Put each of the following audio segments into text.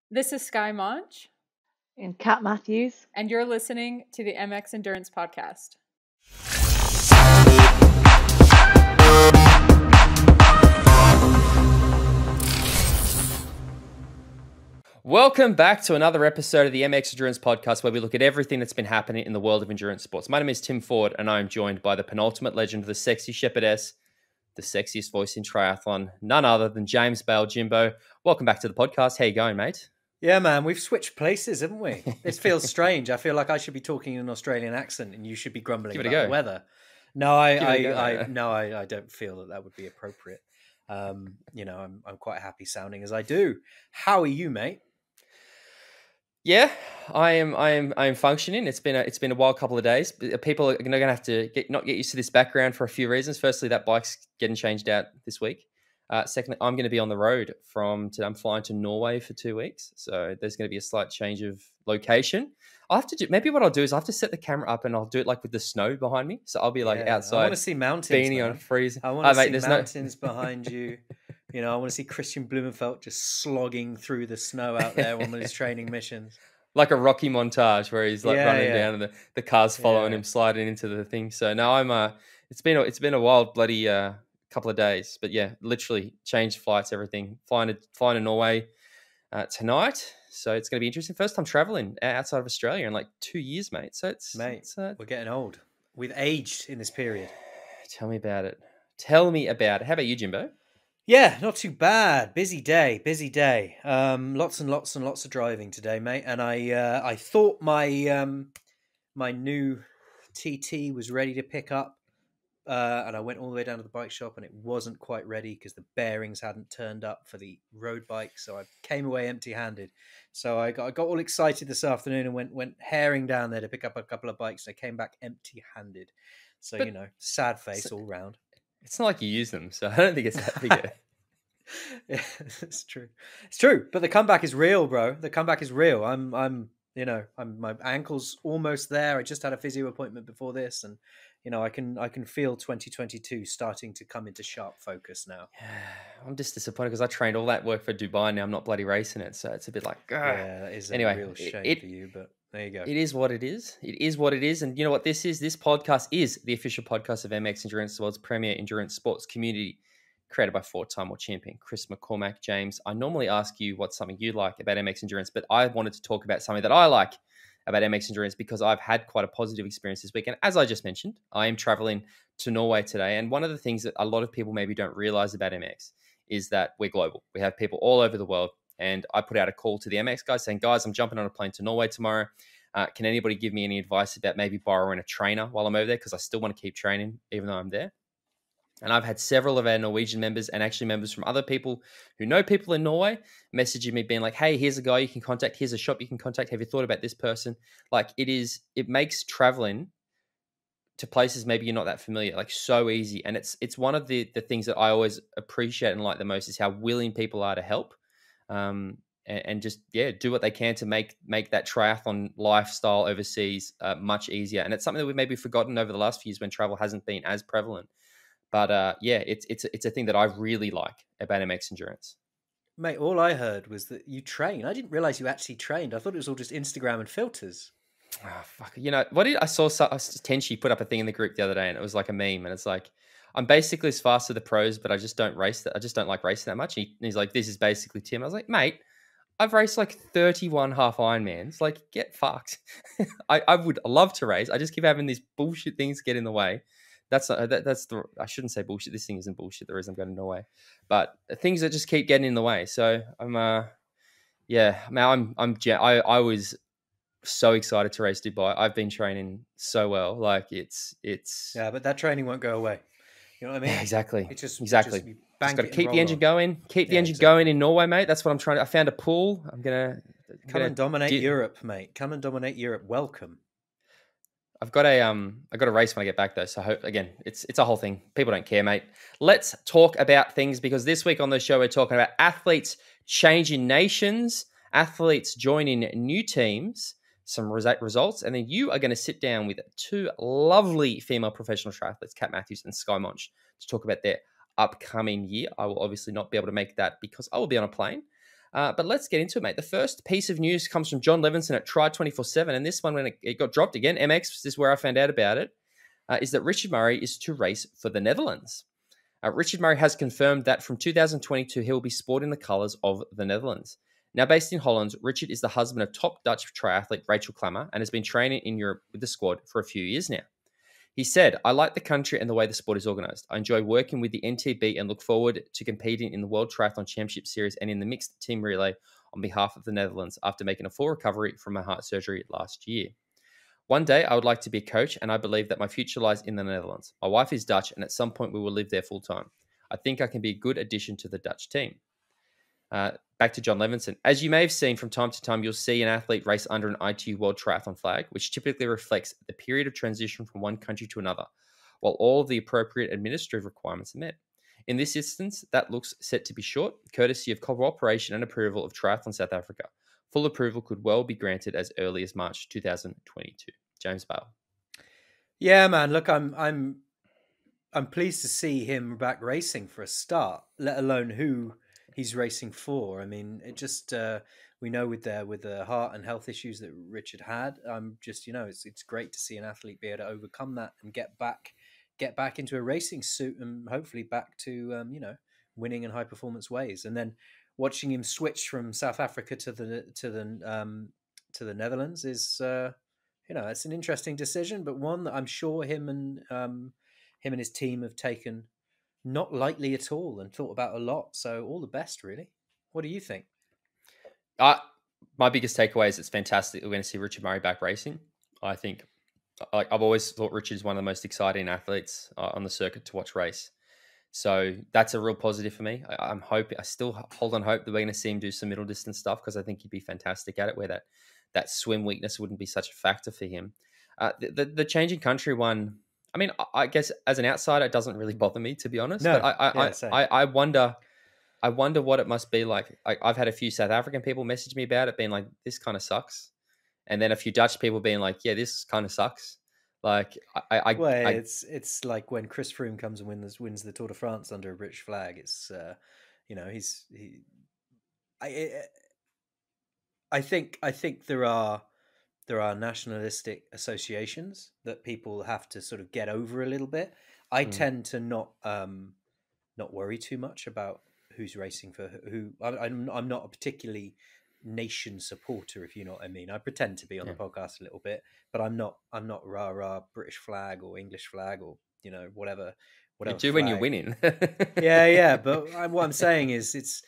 This is Skye Moench. And Kat Matthews. And you're listening to the MX Endurance Podcast. Welcome back to another episode of the MX Endurance Podcast, where we look at everything that's been happening in the world of endurance sports. My name is Tim Ford, and I am joined by the penultimate legend of the sexy shepherdess, the sexiest voice in triathlon, none other than James Bale. Jimbo, welcome back to the podcast. How you going, mate? Yeah, man, we've switched places, haven't we? This feels strange. I feel like I should be talking in an Australian accent and you should be grumbling about the weather. No, I don't feel that would be appropriate. I'm quite happy sounding as I do. How are you, mate? Yeah, I am functioning. It's been a wild couple of days. People are going to have to not get used to this background for a few reasons. Firstly, that bike's getting changed out this week. Secondly, I'm going to be on the road from today. I'm flying to Norway for 2 weeks. So there's going to be a slight change of location. I'll have to do, maybe what I'll do is I'll have to set the camera up and I'll do it like with the snow behind me. So I'll be like outside. I want to see mountains. Beanie on freezing. I want to see mountains behind you. You know, I want to see Christian Blumenfeld just slogging through the snow out there on his training missions. Like a Rocky montage where he's like running down and the car's following him, sliding into the thing. So no, it's been a wild bloody couple of days, but yeah, literally changed flights, everything. Flying to Norway tonight, so it's going to be interesting. First time traveling outside of Australia in like 2 years, mate. So we're getting old. We've aged in this period. Tell me about it. How about you, Jimbo? Yeah, not too bad. Busy day. Lots and lots of driving today, mate. And I thought my my new TT was ready to pick up. And I went all the way down to the bike shop and it wasn't quite ready because the bearings hadn't turned up for the road bike. So I came away empty-handed. So I got all excited this afternoon and went herring down there to pick up a couple of bikes. And I came back empty-handed. So, sad face all round. It's not like you use them, so I don't think it's that big. Yeah, it's true. It's true. But the comeback is real, bro. The comeback is real. I'm my ankle's almost there. I just had a physio appointment before this and I can feel 2022 starting to come into sharp focus now. I'm just disappointed because I trained all that work for Dubai and now I'm not bloody racing it. So it's a bit like, yeah, that is a real shame for you, but there you go. It is what it is. It is what it is. And you know what this is? This podcast is the official podcast of MX Endurance, the world's premier endurance sports community, created by four-time world champion Chris McCormack. James, I normally ask you what's something you like about MX Endurance, but I wanted to talk about something that I like about MX Endurance because I've had quite a positive experience this weekend. As I just mentioned, I am traveling to Norway today. And one of the things that a lot of people maybe don't realize about MX is that we're global. We have people all over the world. And I put out a call to the MX guys saying, guys, I'm jumping on a plane to Norway tomorrow. Can anybody give me any advice about maybe borrowing a trainer while I'm over there? Because I still want to keep training even though I'm there. And I've had several of our Norwegian members and actually members from other people who know people in Norway messaging me being like, hey, here's a guy you can contact. Here's a shop you can contact. Have you thought about this person? Like it makes traveling to places maybe you're not that familiar, like so easy. And it's one of the things that I always appreciate and like the most is how willing people are to help. And just, do what they can to make that triathlon lifestyle overseas much easier. And it's something that we've maybe forgotten over the last few years when travel hasn't been as prevalent. But it's a thing that I really like about MX Endurance. Mate, all I heard was that you train. I didn't realize you actually trained. I thought it was all just Instagram and filters. Oh, fuck. I saw Tenchi put up a thing in the group the other day and it was like a meme and it's like, I'm basically as fast as the pros, but I just don't race that. I just don't like racing that much. And he's like, this is basically Tim. I was like, mate, I've raced like 31 half Ironmans. Like, get fucked. I would love to race. I just keep having these bullshit things get in the way. I shouldn't say bullshit. This thing isn't bullshit. The reason I'm going to Norway, but things that just keep getting in the way. So I was so excited to race Dubai. I've been training so well. Like it's. Yeah, but that training won't go away. You know what I mean? Yeah, exactly. It's just Just got to keep the engine going. Keep the engine going in Norway, mate. That's what I'm trying to. I found a pool. I'm gonna come and dominate Europe, mate. Come and dominate Europe. Welcome. I've got a race when I get back though. So I hope, again, it's a whole thing. People don't care, mate. Let's talk about things because this week on the show, we're talking about athletes changing nations, athletes joining new teams, some results. And then you are going to sit down with two lovely female professional triathletes, Kat Matthews and Skye Moench, to talk about their upcoming year. I will obviously not be able to make that because I will be on a plane. But let's get into it, mate. The first piece of news comes from John Levinson at Try 24/7, and this one, when it got dropped again, MX, this is where I found out about it, is that Richard Murray is to race for the Netherlands. Richard Murray has confirmed that from 2022, he will be sporting the colours of the Netherlands. Now, based in Holland, Richard is the husband of top Dutch triathlete Rachel Klammer and has been training in Europe with the squad for a few years now. He said, "I like the country and the way the sport is organised. I enjoy working with the NTB and look forward to competing in the World Triathlon Championship Series and in the mixed team relay on behalf of the Netherlands after making a full recovery from my heart surgery last year. One day, I would like to be a coach, and I believe that my future lies in the Netherlands. My wife is Dutch, and at some point, we will live there full time. I think I can be a good addition to the Dutch team." Back to John Levinson. As you may have seen from time to time, you'll see an athlete race under an ITU World Triathlon flag, which typically reflects the period of transition from one country to another, while all of the appropriate administrative requirements are met. In this instance, that looks set to be short, courtesy of cooperation and approval of Triathlon South Africa. Full approval could well be granted as early as March 2022. James Bale. Yeah, man. Look, I'm pleased to see him back racing for a start, let alone who he's racing for. I mean, it just we know with the heart and health issues that Richard had. Just it's great to see an athlete be able to overcome that and get back into a racing suit and hopefully back to winning in high performance ways. And then watching him switch from South Africa to the Netherlands is it's an interesting decision, but one that I'm sure him and his team have taken not lightly at all and thought about a lot. So all the best, really. What do you think? My biggest takeaway is it's fantastic that we're going to see Richard Murray back racing. I think I've always thought Richard's one of the most exciting athletes on the circuit to watch race. So that's a real positive for me. I still hold on hope that we're going to see him do some middle distance stuff because I think he'd be fantastic at it, where that swim weakness wouldn't be such a factor for him. The changing country one, I mean, I guess as an outsider, it doesn't really bother me, to be honest. No, but I wonder what it must be like. I've had a few South African people message me about it, being like, "This kind of sucks," and then a few Dutch people being like, "Yeah, this kind of sucks." Like, it's like when Chris Froome comes and wins the Tour de France under a British flag. It's I think there are nationalistic associations that people have to sort of get over a little bit. I tend to not worry too much about who's racing for who. I'm not a particularly nation supporter, if you know what I mean. I pretend to be on the podcast a little bit, but I'm not rah British flag or English flag or whatever. You do when you're winning. yeah. But what I'm saying is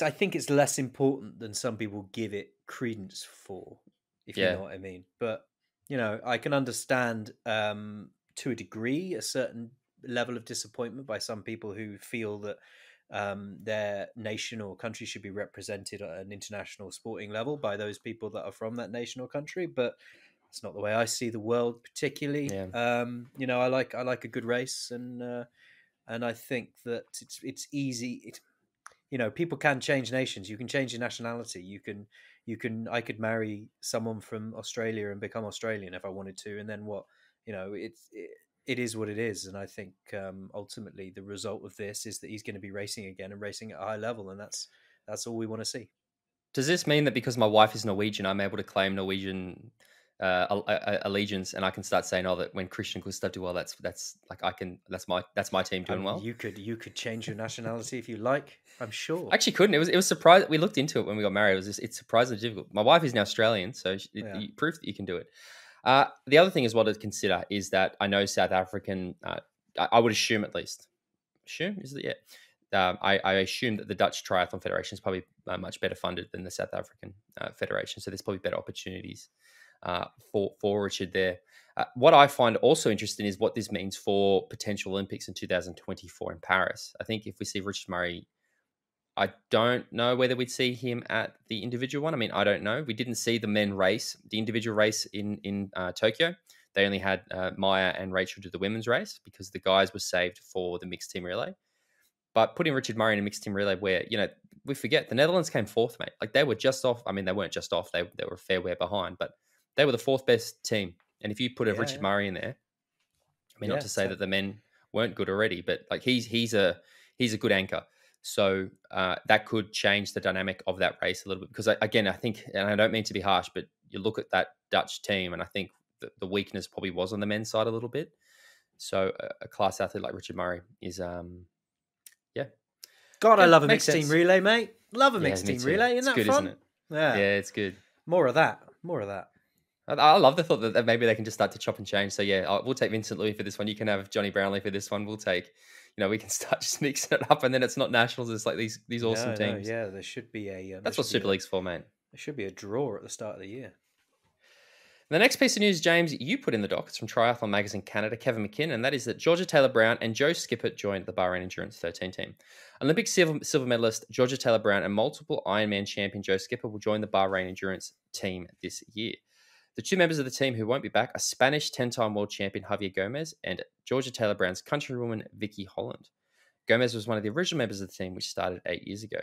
I think it's less important than some people give it credence for, if you know what I mean. But I can understand to a degree a certain level of disappointment by some people who feel that their nation or country should be represented at an international sporting level by those people that are from that nation or country. But it's not the way I see the world, particularly. I like a good race, and I think that it's easy. People can change nations. You can change your nationality. I could marry someone from Australia and become Australian if I wanted to. And then what? It is what it is. And I think ultimately the result of this is that he's going to be racing again and racing at a high level. And that's all we want to see. Does this mean that because my wife is Norwegian, I'm able to claim Norwegian allegiance, and I can start saying, that when Christian Gustav do well, that's my team doing well. You could change your nationality if you like. I'm sure. I actually couldn't. It was surprising. We looked into it when we got married. It's surprisingly difficult. My wife is now Australian, so proof that you can do it. The other thing as well to consider is that I know South African. I would assume at least. I assume that the Dutch Triathlon Federation is probably much better funded than the South African Federation, so there's probably better opportunities for Richard there. What I find also interesting is what this means for potential Olympics in 2024 in Paris. I think if we see Richard Murray, I don't know whether we'd see him at the individual one. I mean, I don't know. We didn't see the men race, the individual race in Tokyo. They only had Maya and Rachel do the women's race because the guys were saved for the mixed team relay. But putting Richard Murray in a mixed team relay where, we forget the Netherlands came fourth, mate. Like they were just off. I mean, they weren't just off. They were a fair way behind, but they were the fourth best team. And if you put a Richard Murray in there, I mean, not to say that the men weren't good already, but like he's a good anchor. So that could change the dynamic of that race a little bit. Because again, I think, and I don't mean to be harsh, but you look at that Dutch team, and I think the weakness probably was on the men's side a little bit. So a class athlete like Richard Murray is, yeah. God, I love a makes mixed team sense. relay, mate. Love a Yeah, mixed me team too. relay. Isn't It's that good, fun? isn't it? Yeah. Yeah, it's good. More of that. More of that. I love the thought that maybe they can just start to chop and change. So yeah, we'll take Vincent Louis for this one. You can have Johnny Brownlee for this one. We'll take, we can start just mixing it up, and then it's not nationals. It's like these awesome teams. Yeah, there should be a. That's what Super League's for, mate. There should be a draw at the start of the year. The next piece of news, James, you put in the doc. It's from Triathlon Magazine Canada, Kevin McKinn, and that is that Georgia Taylor-Brown and Joe Skipper joined the Bahrain Endurance 13 team. Olympic silver medalist Georgia Taylor-Brown and multiple Ironman champion Joe Skipper will join the Bahrain Endurance team this year. The two members of the team who won't be back are Spanish 10-time world champion Javier Gomez and Georgia Taylor-Brown's countrywoman Vicky Holland. Gomez was one of the original members of the team, which started 8 years ago.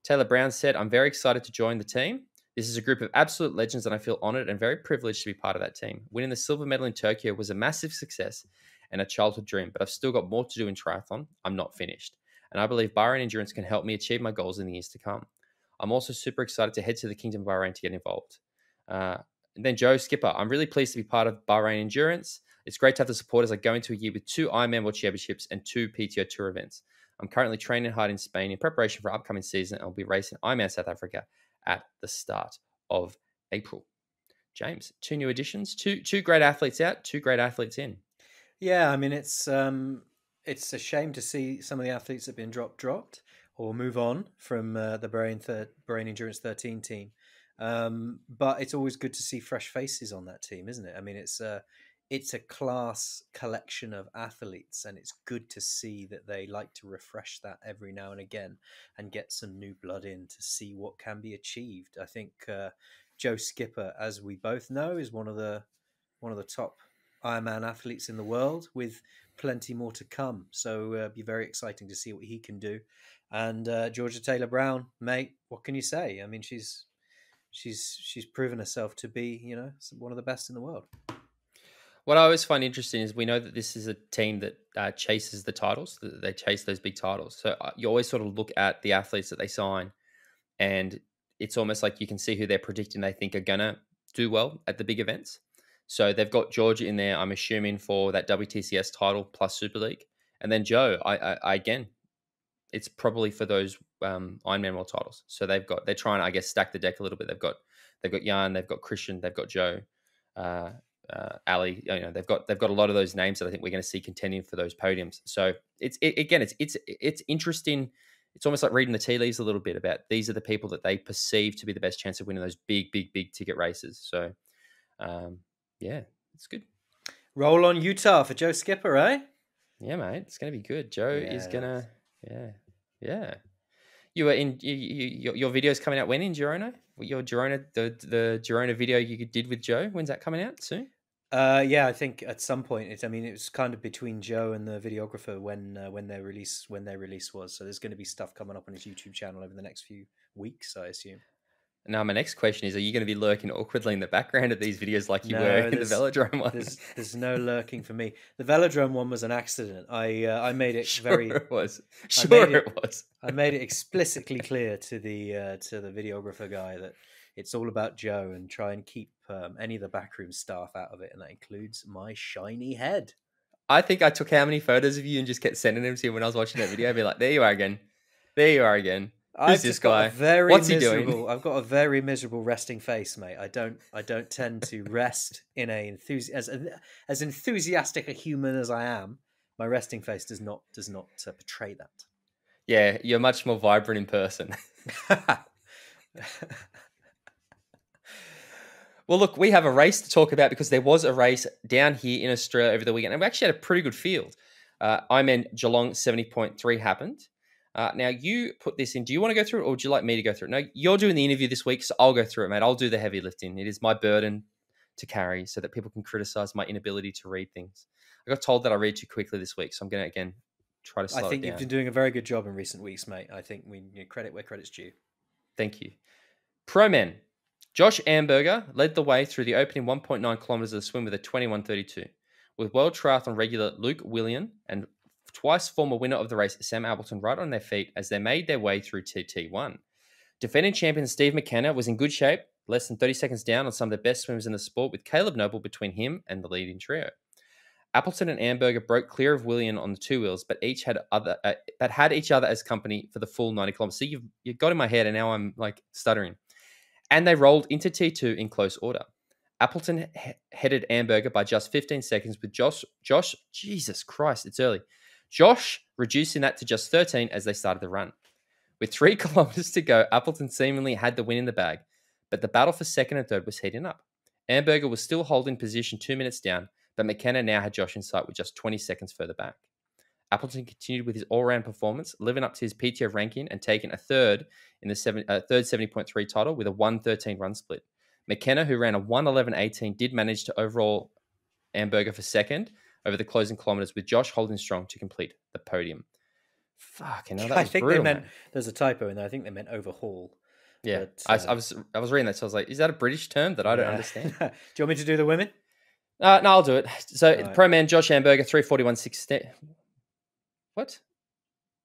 Taylor-Brown said, "I'm very excited to join the team. This is a group of absolute legends, and I feel honored and very privileged to be part of that team. Winning the silver medal in Tokyo was a massive success and a childhood dream, but I've still got more to do in triathlon. I'm not finished. And I believe Bahrain Endurance can help me achieve my goals in the years to come. I'm also super excited to head to the Kingdom of Bahrain to get involved." And then Joe Skipper, "I'm really pleased to be part of Bahrain Endurance. It's great to have the support as I go into a year with 2 Ironman World Championships and 2 PTO Tour events. I'm currently training hard in Spain in preparation for upcoming season, and I'll be racing Ironman South Africa at the start of April." James, 2 new additions, two great athletes out, 2 great athletes in. Yeah, I mean it's a shame to see some of the athletes that have been dropped or move on from the Bahrain Endurance 13 team. But it's always good to see fresh faces on that team, isn't it? I mean, it's a class collection of athletes, and it's good to see that they like to refresh that every now and again and get some new blood in to see what can be achieved. I think Joe Skipper, as we both know, is one of the top Ironman athletes in the world, with plenty more to come. So it'll be very exciting to see what he can do. And Georgia Taylor-Brown, mate, what can you say? I mean, she's proven herself to be, one of the best in the world. What I always find interesting is we know that this is a team that chases the titles. They chase those big titles. So you always sort of look at the athletes that they sign, and it's almost like you can see who they're predicting they think are going to do well at the big events. So they've got Georgia in there, I'm assuming, for that WTCS title plus Super League. And then Joe, I again, it's probably for those Ironman World titles. So they're trying to, I guess, stack the deck a little bit. They've got Jan, they've got Christian, they've got Joe, Ali. They've got a lot of those names that I think we're going to see contending for those podiums. So it's interesting. It's almost like reading the tea leaves a little bit about these are the people that they perceive to be the best chance of winning those big ticket races. So yeah, it's good. Roll on Utah for Joe Skipper, eh? Yeah, mate, it's going to be good. Joe is gonna, yeah. You were in your video's coming out when in Girona? Your Girona, the Girona video you did with Joe. When's that coming out? Soon? Yeah, I think at some point. It was kind of between Joe and the videographer when their release was. So there's going to be stuff coming up on his YouTube channel over the next few weeks, I assume. Now, my next question is, are you going to be lurking awkwardly in the background of these videos like you were in the Velodrome one? There's no lurking for me. The Velodrome one was an accident. I made it it was. I made it explicitly clear to the videographer guy that it's all about Joe, and try and keep any of the backroom staff out of it, and that includes my shiny head. I think I took how many photos of you and just kept sending them to you when I was watching that video. I'd be like, there you are again. Who's this guy? What's he doing? I've got a very miserable resting face, mate. I don't tend to rest in as enthusiastic a human as I am. My resting face does not portray that. Yeah, you're much more vibrant in person. Well, look, we have a race to talk about because there was a race down here in Australia over the weekend, and we actually had a pretty good field. Ironman Geelong 70.3 happened. Now, you put this in. Do you want to go through it, or would you like me to go through it? No, you're doing the interview this week, so I'll go through it, mate. I'll do the heavy lifting. It is my burden to carry so that people can criticize my inability to read things. I got told that I read too quickly this week, so I'm going to, again, try to slow it down. I think you've been doing a very good job in recent weeks, mate. I think we credit where credit's due. Thank you. Pro men. Josh Amberger led the way through the opening 1.9 kilometers of the swim with a 21.32. With World Triathlon regular Luke Willian and twice former winner of the race, Sam Appleton, right on their feet as they made their way through TT1. Defending champion Steve McKenna was in good shape, less than 30 seconds down on some of the best swimmers in the sport, with Caleb Noble between him and the leading trio. Appleton and Amberger broke clear of Willian on the two wheels, but each had each other as company for the full 90 kilometers. So you've got in my head, and now I'm like stuttering. And they rolled into T2 in close order. Appleton headed Amberger by just 15 seconds, with Josh, Jesus Christ, it's early. Josh reducing that to just 13 as they started the run. With 3 kilometers to go, Appleton seemingly had the win in the bag, but the battle for second and third was heating up. Amberger was still holding position 2 minutes down, but McKenna now had Josh in sight with just 20 seconds further back. Appleton continued with his all-round performance, living up to his PTO ranking and taking a third in the third 70.3 title with a 1:13 run split. McKenna, who ran a 1:11.18, did manage to overall Amberger for second over the closing kilometers, with Josh holding strong to complete the podium. Fucking hell, that was brutal, they meant man. there's a typo in there. I think they meant overhaul. Yeah, But, I was reading that, so I was like, is that a British term that I don't understand? Do you want me to do the women? No, I'll do it. So, Right. pro man, Josh Amberger, 3:41.16. What?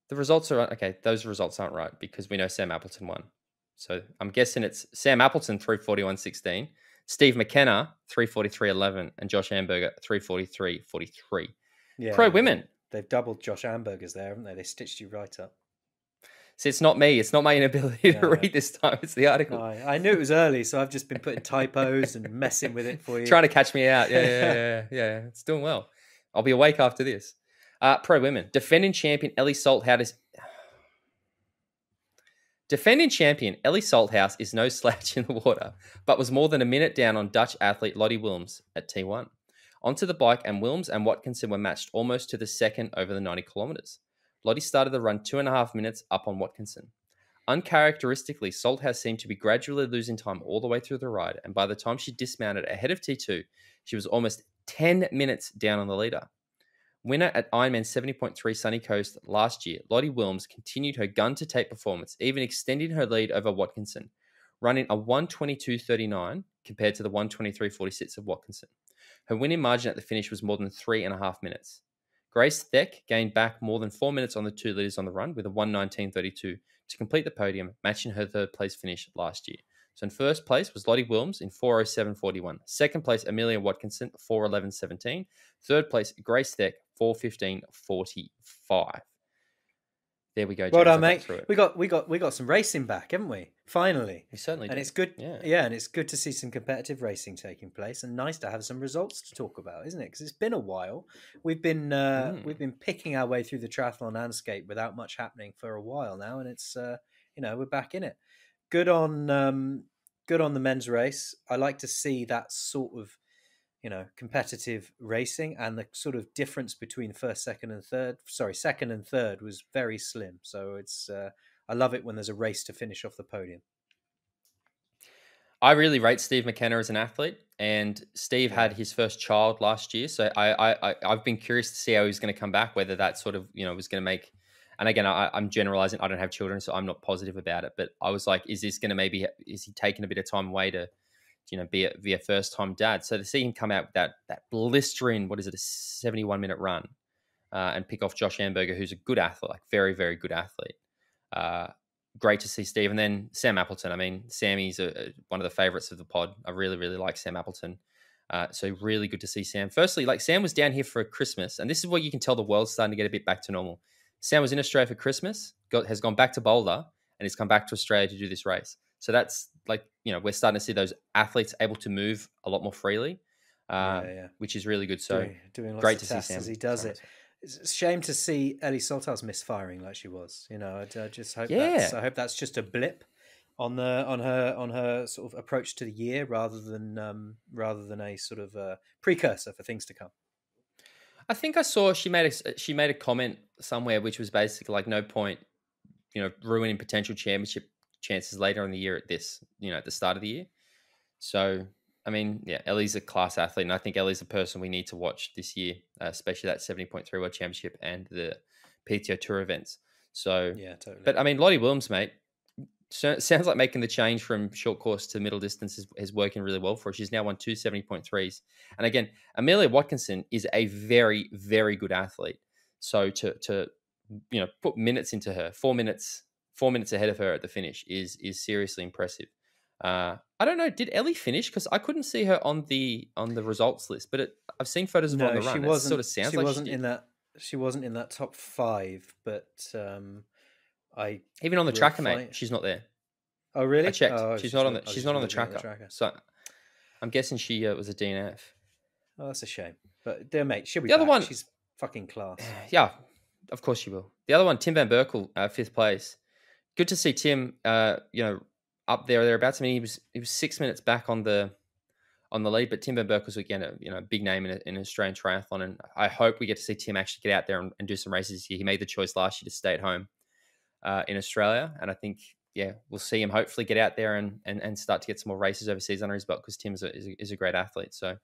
The results are okay. Those results aren't right because we know Sam Appleton won. So I'm guessing it's Sam Appleton 3:41.16, Steve McKenna 3:43.11, and Josh Amberger 3:43.43. Yeah. Pro women. They've doubled Josh Amberger's there, haven't they? They stitched you right up. See, it's not me. It's not my inability to No. read this time. It's the article. I knew it was early, so I've just been putting typos and messing with it for you. Trying to catch me out. Yeah. It's doing well. I'll be awake after this. Pro women. Defending champion Ellie Salthouse is no slouch in the water, but was more than a minute down on Dutch athlete Lottie Wilms at T1. Onto the bike, and Wilms and Watkinson were matched almost to the second over the 90 kilometres. Lottie started the run 2.5 minutes up on Watkinson. Uncharacteristically, Salthouse seemed to be gradually losing time all the way through the ride, and by the time she dismounted ahead of T2, she was almost 10 minutes down on the leader. Winner at Ironman 70.3 Sunny Coast last year, Lottie Wilms continued her gun-to-tape performance, even extending her lead over Watkinson, running a 1:22.39 compared to the 1:23.46 of Watkinson. Her winning margin at the finish was more than 3.5 minutes. Grace Theck gained back more than 4 minutes on the 2 leaders on the run with a 1:19.32 to complete the podium, matching her third-place finish last year. So in first place was Lottie Wilms in 4:07.41. Second place, Amelia Watkinson, 4:11.17. Third place, Grace Theck, 4:15.45. There we go, James. Well done, I got mate. through it. We got some racing back, haven't we? Finally. We certainly And did. it's good. Yeah. And it's good to see some competitive racing taking place, and nice to have some results to talk about, isn't it? Because it's been a while. We've been picking our way through the triathlon landscape without much happening for a while now, and it's we're back in it. Good on the men's race. I like to see that sort of competitive racing, and the sort of difference between second and third was very slim. So it's I love it when there's a race to finish off the podium. I really rate Steve McKenna as an athlete, and Steve had his first child last year. So I've been curious to see how he's going to come back, whether that sort of, was going to make, and again, I'm generalizing, I don't have children, so I'm not positive about it, but I was like, is he taking a bit of time away to, be a first-time dad? So to see him come out with that blistering, a 71-minute run, and pick off Josh Amberger, who's a good athlete, like very, very good athlete. Great to see Steve. And then Sam Appleton. I mean, Sammy's one of the favorites of the pod. I really, really like Sam Appleton. So really good to see Sam. Firstly, Sam was down here for Christmas, and this is where you can tell the world's starting to get a bit back to normal. Sam was in Australia for Christmas, has gone back to Boulder, and has come back to Australia to do this race. So that's we're starting to see those athletes able to move a lot more freely, which is really good. So doing lots great of to see tests Sam as he does it. It's a shame to see Ellie Salthouse misfiring like she was. I just hope I hope that's just a blip on her sort of approach to the year, rather than a sort of precursor for things to come. I think I saw she made a comment somewhere which was basically like, no point, ruining potential championship chances later in the year at this, at the start of the year. So I mean, yeah, Ellie's a class athlete, and I think Ellie's a person we need to watch this year, especially that 70.3 World Championship and the PTO Tour events. So, yeah, totally. But I mean, Lottie Wilms, mate, sounds like making the change from short course to middle distance is working really well for her. She's now won 2 70.3s. And again, Amelia Watkinson is a very, very good athlete. So to put minutes into her, 4 minutes ahead of her at the finish is seriously impressive. I don't know. Did Ellie finish? Because I couldn't see her on the results list, but I've seen photos of her on the run. She wasn't. It sort of sounds she like wasn't she in did. that. She wasn't in that top 5. But I Even on the will tracker, find- mate, she's not there. Oh really? I checked. Oh, she's not on the. I was She's just not on the looking at tracker. So I'm guessing she was a DNF. Oh, that's a shame. But dear mate, she'll be The other back. one- She's fucking class. Yeah, of course she will. The other one, Tim Van Berkel, 5th place. Good to see Tim. Up there or thereabouts. I mean, he was 6 minutes back on the lead, but Tim Van Berkel's again a big name in Australian triathlon, and I hope we get to see Tim actually get out there and do some races this year. He made the choice last year to stay at home in Australia, and I think we'll see him hopefully get out there and start to get some more races overseas under his belt, because Tim is a great athlete. So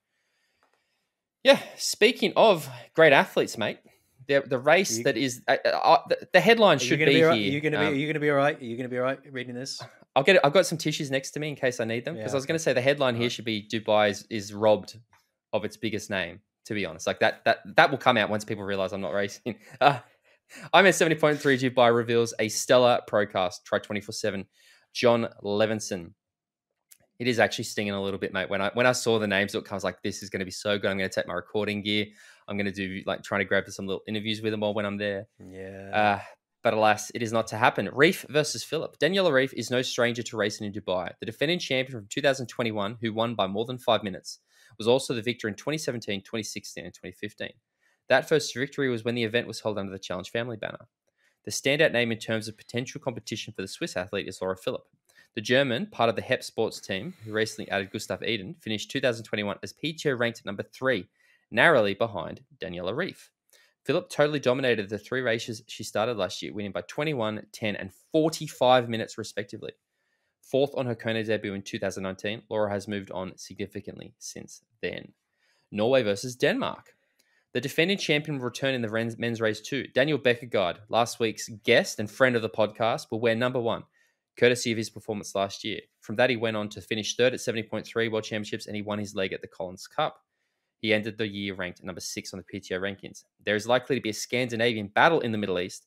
speaking of great athletes, mate. The race that is the headline should be here. Are you going to be all right? Are you going to be all right reading this? I've got some tissues next to me in case I need them, because I was going to say the headline here should be Dubai is robbed of its biggest name. To be honest, like that will come out once people realize I'm not racing. I'm at 70.3. Dubai reveals a stellar procast. Try 24/7. John Levinson. It is actually stinging a little bit, mate. When I saw the names, I was like, this is going to be so good. I'm going to take my recording gear. I'm going to do trying to grab some little interviews with them all when I'm there. Yeah. But alas, it is not to happen. Reef versus Phillip. Daniela Reef is no stranger to racing in Dubai. The defending champion from 2021, who won by more than 5 minutes, was also the victor in 2017, 2016, and 2015. That first victory was when the event was held under the Challenge Family banner. The standout name in terms of potential competition for the Swiss athlete is Laura Phillip. The German, part of the HEP sports team, who recently added Gustav Eden, finished 2021 as PTO ranked at number 3, narrowly behind Daniela Reef. Phillip totally dominated the 3 races she started last year, winning by 21, 10, and 45 minutes respectively. 4th on her Kona debut in 2019, Laura has moved on significantly since then. Norway versus Denmark. The defending champion will return in the men's race too. Daniel Beckergaard, last week's guest and friend of the podcast, will wear number 1, courtesy of his performance last year. From that, he went on to finish 3rd at 70.3 World Championships, and he won his leg at the Collins Cup. He ended the year ranked number 6 on the PTO rankings. There is likely to be a Scandinavian battle in the Middle East,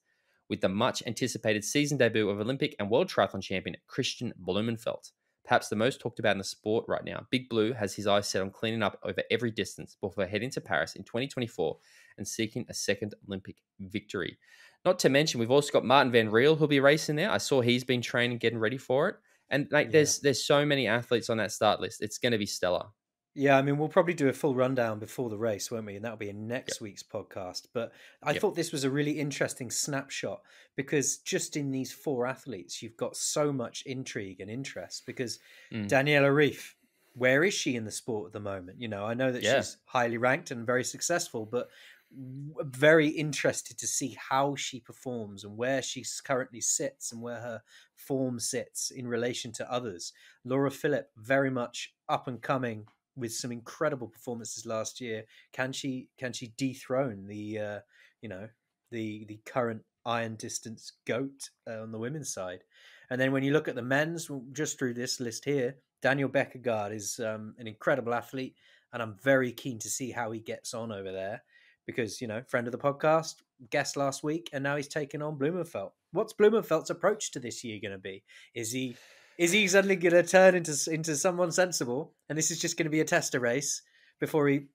with the much-anticipated season debut of Olympic and World Triathlon champion Christian Blumenfeld. Perhaps the most talked about in the sport right now, Big Blue has his eyes set on cleaning up over every distance before heading to Paris in 2024 and seeking a second Olympic victory. Not to mention, we've also got Martin Van Riel who'll be racing there. I saw he's been training, getting ready for it. And there's so many athletes on that start list. It's going to be stellar. Yeah, I mean, we'll probably do a full rundown before the race, won't we? And that'll be in next week's podcast. But I thought this was a really interesting snapshot, because just in these 4 athletes, you've got so much intrigue and interest. Because Daniela Reef, where is she in the sport at the moment? I know that she's highly ranked and very successful, but very interested to see how she performs and where she currently sits and where her form sits in relation to others. Laura Phillip, very much up and coming, with some incredible performances last year. Can she dethrone the current iron distance GOAT on the women's side? And then when you look at the men's, just through this list here, Daniel Beckergaard is an incredible athlete, and I'm very keen to see how he gets on over there, because friend of the podcast, guest last week, and now he's taken on Blumenfeld. What's Blumenfeld's approach to this year going to be? Is he suddenly going to turn into someone sensible, and this is just going to be a tester race before he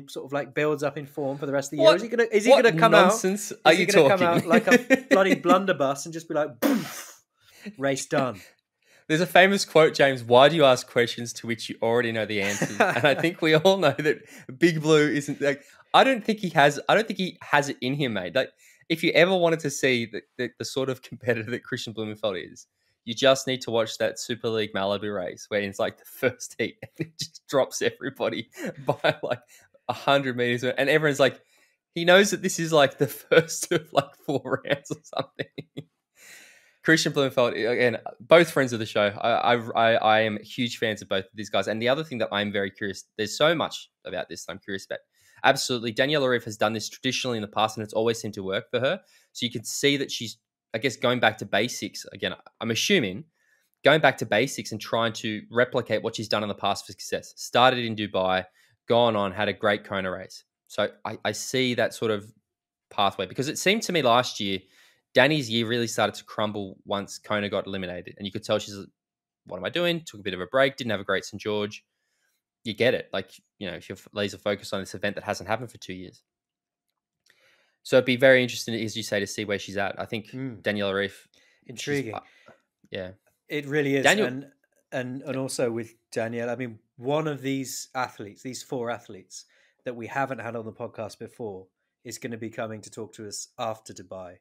sort of like builds up in form for the rest of the year? Is he going to come out? Nonsense are you talking? Come out like a bloody blunderbuss and just be like, "Poof, race done"? There's a famous quote, James. Why do you ask questions to which you already know the answers? And I think we all know that Big Blue isn't like. I don't think he has it in him, mate. Like, if you ever wanted to see the sort of competitor that Christian Blumenfeld is, you just need to watch that Super League Malibu race where it's like the first heat and it just drops everybody by like 100 meters. And everyone's like, he knows that this is like the first of like 4 rounds or something. Christian Blumenfeld, again, both friends of the show. I am huge fans of both of these guys. And the other thing that I'm very curious, there's so much about this that I'm curious about. Absolutely. Daniela Reef has done this traditionally in the past, and it's always seemed to work for her. So you can see that she's, I guess, going back to basics. Again, I'm assuming going back to basics and trying to replicate what she's done in the past for success. Started in Dubai, gone on, had a great Kona race. So I see that sort of pathway? Because it seemed to me last year, Danny's year really started to crumble once Kona got eliminated. And you could tell she's, what am I doing? Took a bit of a break, didn't have a great St. George. You get it. Like, if you're laser focused on this event that hasn't happened for 2 years. So it'd be very interesting, as you say, to see where she's at. I think Danielle Reef. Intriguing. Yeah. It really is. Daniel, and also with Danielle, I mean, one of these athletes, these 4 athletes that we haven't had on the podcast before, is going to be coming to talk to us after Dubai.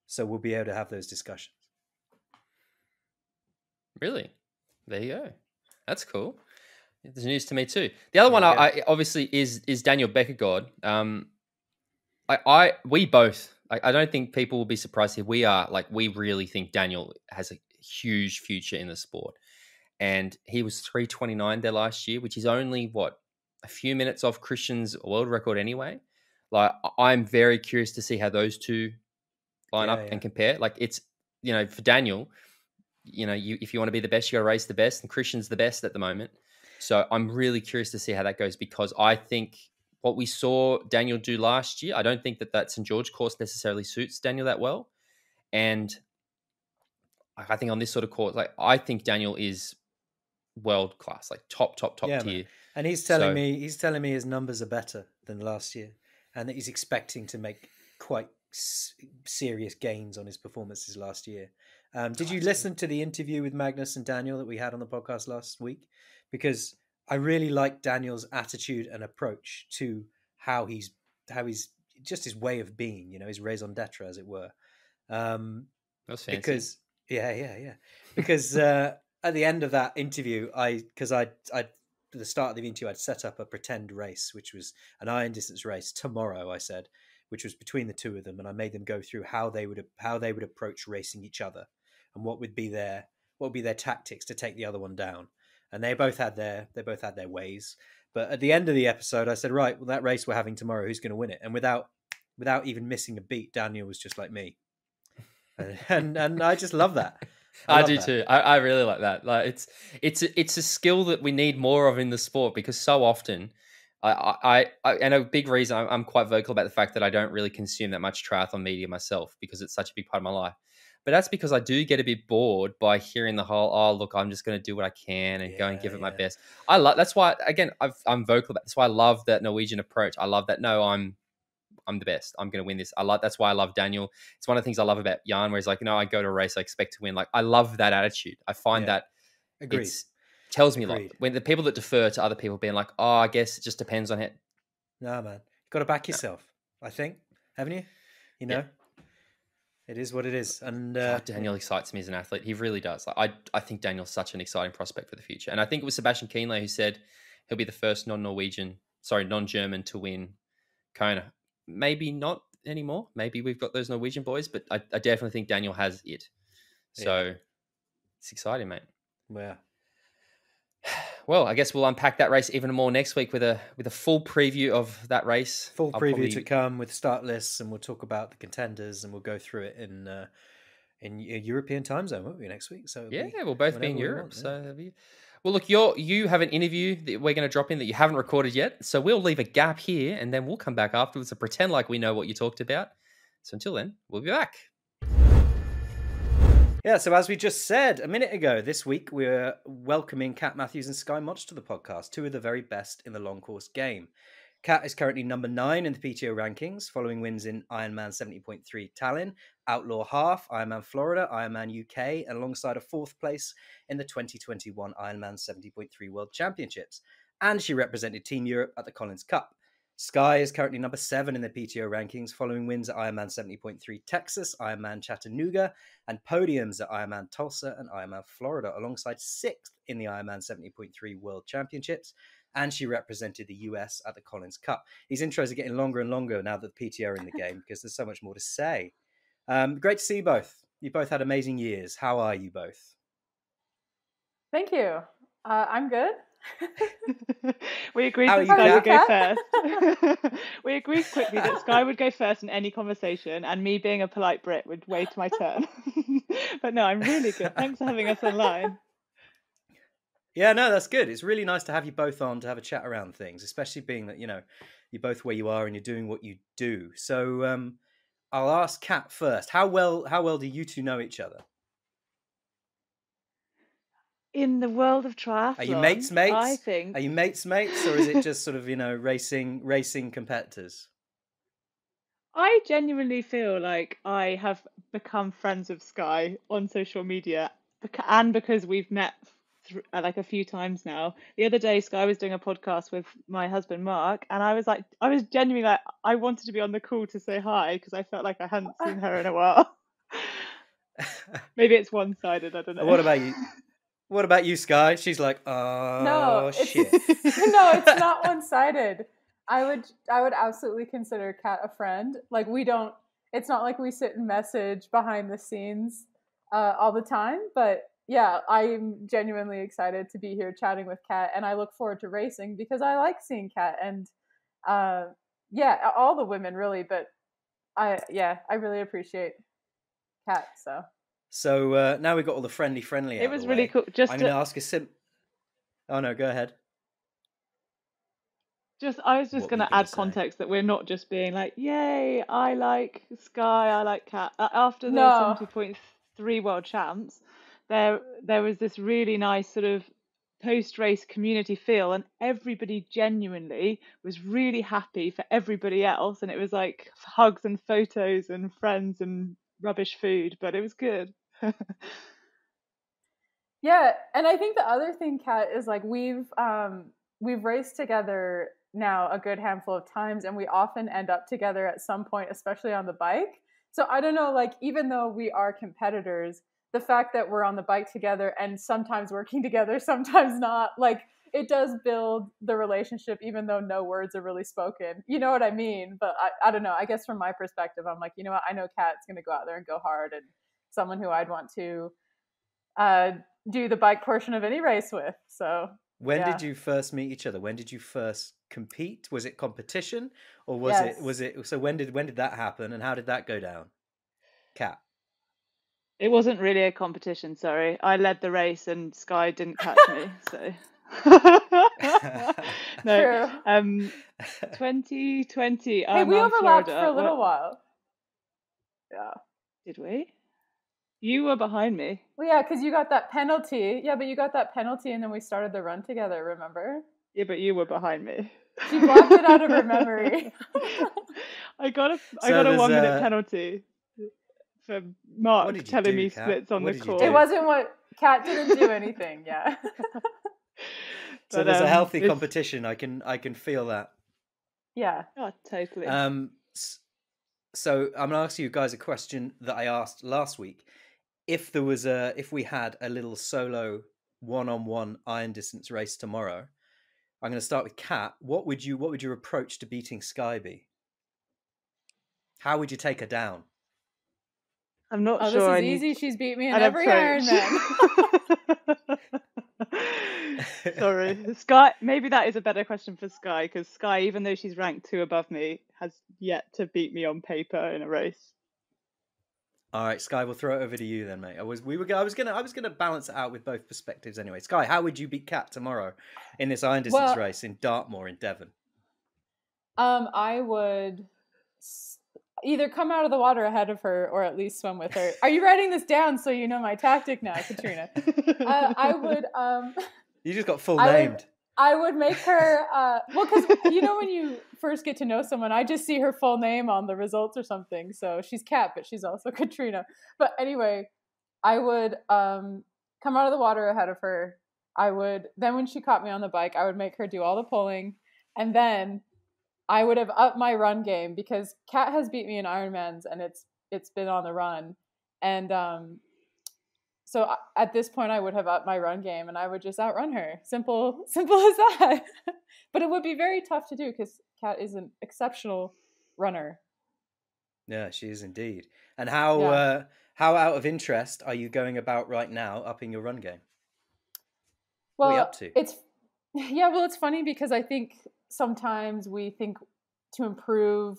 So we'll be able to have those discussions. Really? There you go. That's cool. There's news to me too. The other one I obviously is Daniel Beckergod. We both, I don't think people will be surprised here. We really think Daniel has a huge future in the sport. And he was 3:29 there last year, which is only a few minutes off Christian's world record anyway. Like, I'm very curious to see how those two line up and compare. Like, it's, for Daniel, if you want to be the best, you got to race the best, and Christian's the best at the moment. So I'm really curious to see how that goes, because I think what we saw Daniel do last year, I don't think that St. George course necessarily suits Daniel that well. And I think on this sort of course, like, I think Daniel is world class, like top tier. Man. And he's telling me his numbers are better than last year, and that he's expecting to make quite serious gains on his performances last year. Did you listen to the interview with Magnus and Daniel that we had on the podcast last week? Because I really like Daniel's attitude and approach to how he's just his way of being, his raison d'etre, as it were. That's fancy. Because Because at the end of that interview, at the start of the interview, I'd set up a pretend race, which was an iron distance race tomorrow, I said, which was between the two of them, and I made them go through how they would approach racing each other, and what would be their tactics to take the other one down. And they both had their ways. But at the end of the episode, I said, right, well, that race we're having tomorrow, who's going to win it? And without even missing a beat, Daniel was just like me, and I just love that. I do too. I really like that. Like, it's a skill that we need more of in the sport, because so often, I and a big reason I'm quite vocal about the fact that I don't really consume that much triathlon media myself, because it's such a big part of my life. But that's because I do get a bit bored by hearing the whole, oh, look, I'm just going to do what I can and go and give it my best. That's why, again, I'm vocal about. That's why I love that Norwegian approach. I love that. No, I'm the best. I'm going to win this. That's why I love Daniel. It's one of the things I love about Jan, where he's like, I go to a race, I expect to win. Like, I love that attitude. I find that it tells me a lot. When the people that defer to other people being like, oh, I guess it just depends on it. No, man. You've got to back yourself, I think. Haven't you? Yeah. It is what it is. And Daniel excites me as an athlete. He really does. Like, I think Daniel's such an exciting prospect for the future. And I think it was Sebastian Kienle who said he'll be the first non-German to win Kona. Maybe not anymore. Maybe we've got those Norwegian boys, but I definitely think Daniel has it. So it's exciting, mate. Yeah. Well, I guess we'll unpack that race even more next week with a full preview of that race. Full preview to come with start lists, and we'll talk about the contenders, and we'll go through it in European time zone, won't we, next week? So we'll both be in Europe. Well, look, you have an interview that we're going to drop in that you haven't recorded yet, so we'll leave a gap here, and then we'll come back afterwards to pretend like we know what you talked about. So until then, we'll be back. Yeah, so as we just said a minute ago, this week we're welcoming Kat Matthews and Skye Moench to the podcast, two of the very best in the long course game. Kat is currently number 9 in the PTO rankings, following wins in Ironman 70.3 Tallinn, Outlaw Half, Ironman Florida, Ironman UK, and alongside a 4th place in the 2021 Ironman 70.3 World Championships. And she represented Team Europe at the Collins Cup. Skye is currently number 7 in the PTO rankings, following wins at Ironman 70.3 Texas, Ironman Chattanooga, and podiums at Ironman Tulsa and Ironman Florida, alongside 6th in the Ironman 70.3 World Championships. And she represented the US at the Collins Cup. These intros are getting longer and longer now that the PTO are in the game, because there's so much more to say. Great to see you both. You both had amazing years. How are you both? Thank you. I'm good. We agreed that Skye would go first. We agreed quickly that Skye would go first in any conversation, and me being a polite Brit would wait my turn. But no, I'm really good. Thanks for having us online. Yeah, no, that's good. It's really nice to have you both on to have a chat around things, especially being that, you're both where you are and you're doing what you do. So I'll ask Kat first. How well do you two know each other? In the world of triathlon, Are you mates? I think. Are you mates, or is it just sort of, racing competitors? I genuinely feel like I have become friends with Skye on social media, and because we've met like a few times now. The other day, Skye was doing a podcast with my husband Mark, and I was genuinely like, I wanted to be on the call to say hi because I felt like I hadn't seen her in a while. Maybe it's one-sided. I don't know. What about you? What about you, Skye? She's like, No, shit. No, it's not one-sided. I would absolutely consider Kat a friend. Like it's not like we sit and message behind the scenes all the time, but yeah, I'm genuinely excited to be here chatting with Kat, and I look forward to racing because I like seeing Kat and all the women really, but I really appreciate Kat, So now we've got all the friendly. It was really cool. I'm going to ask a Oh no, go ahead. I was just going to add context that we're not just being like, yay, I like Skye, I like Kat. After the 70.3 World Champs, there was this really nice sort of post-race community feel, and everybody genuinely was really happy for everybody else, and it was like hugs and photos and friends and rubbish food, but it was good. Yeah, and I think the other thing, Kat, is like we've raced together now a good handful of times, and we often end up together at some point, especially on the bike. So I don't know, like even though we are competitors, the fact that we're on the bike together and sometimes working together, sometimes not, like it does build the relationship, even though no words are really spoken. You know what I mean? But I don't know. I guess from my perspective, I'm like, you know what? I know Kat's going to go out there and go hard, and someone who I'd want to do the bike portion of any race with. So when did you first meet each other? When did you first compete? Was it competition, or was it? So when did that happen, and how did that go down, Kat? It wasn't really a competition. Sorry, I led the race, and Skye didn't catch me. So no. 2020. Hey, we overlapped for a little while. Yeah. Did we? You were behind me. Well, yeah, because you got that penalty. Yeah, but you got that penalty, and then we started the run together, remember? Yeah, but you were behind me. She blocked it out of her memory. I got a 1-minute penalty for Mark telling me splits on the course. It wasn't what Kat didn't do anything, yeah. So there's a healthy competition. I can feel that. Yeah. Oh, totally. So I'm gonna ask you guys a question that I asked last week. If we had a little solo one-on-one iron distance race tomorrow, I'm going to start with Kat. What would your approach to beating Skye be? How would you take her down? I'm not sure. This is easy. She's beat me in every Ironman. Sorry, Skye. Maybe that is a better question for Skye, because Skye, even though she's ranked 2 above me, has yet to beat me on paper in a race. All right, Skye, we'll throw it over to you then, mate. I was gonna balance it out with both perspectives anyway. Skye, how would you beat Kat tomorrow in this iron distance race in Dartmoor in Devon? I would either come out of the water ahead of her or at least swim with her. Are you writing this down so you know my tactic now, Katrina? I would. You just got full named. I would make her, because you know when you first get to know someone, I just see her full name on the results or something. So she's Kat, but she's also Katrina. But anyway, I would come out of the water ahead of her. Then when she caught me on the bike, I would make her do all the pulling. And then I would have upped my run game, because Kat has beat me in Ironmans, and it's been on the run. And so at this point, I would have upped my run game, and I would just outrun her. Simple as that. But it would be very tough to do, because Kat is an exceptional runner. Yeah, she is indeed. And how out of interest are you going about right now, upping your run game? Well, what are you up to? It's funny, because I think sometimes we think to improve,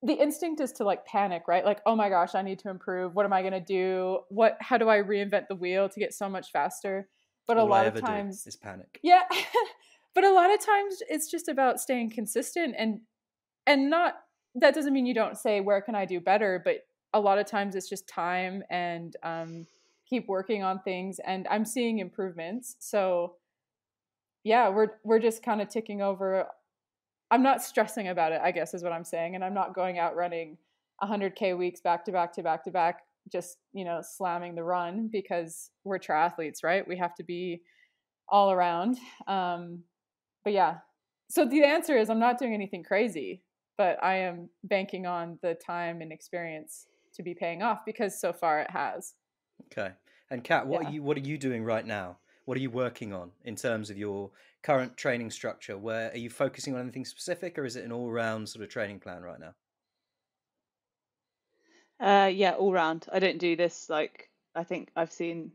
the instinct is to like panic, right? Like, oh my gosh, I need to improve. What am I going to do? How do I reinvent the wheel to get so much faster? But all a lot of times is panic. Yeah. But a lot of times it's just about staying consistent and not that doesn't mean you don't say, where can I do better? But a lot of times it's just time and keep working on things, and I'm seeing improvements. So yeah, we're just kind of ticking over. I'm not stressing about it, I guess is what I'm saying. And I'm not going out running 100K weeks back to back to back to back, just, slamming the run, because we're triathletes, right? We have to be all around. But yeah, so the answer is I'm not doing anything crazy, but I am banking on the time and experience to be paying off, because so far it has. Okay. And Kat, what are you doing right now? What are you working on in terms of your current training structure? Where are you focusing on anything specific, or is it an all-round sort of training plan right now? Yeah, all round. I don't do this like, I think I think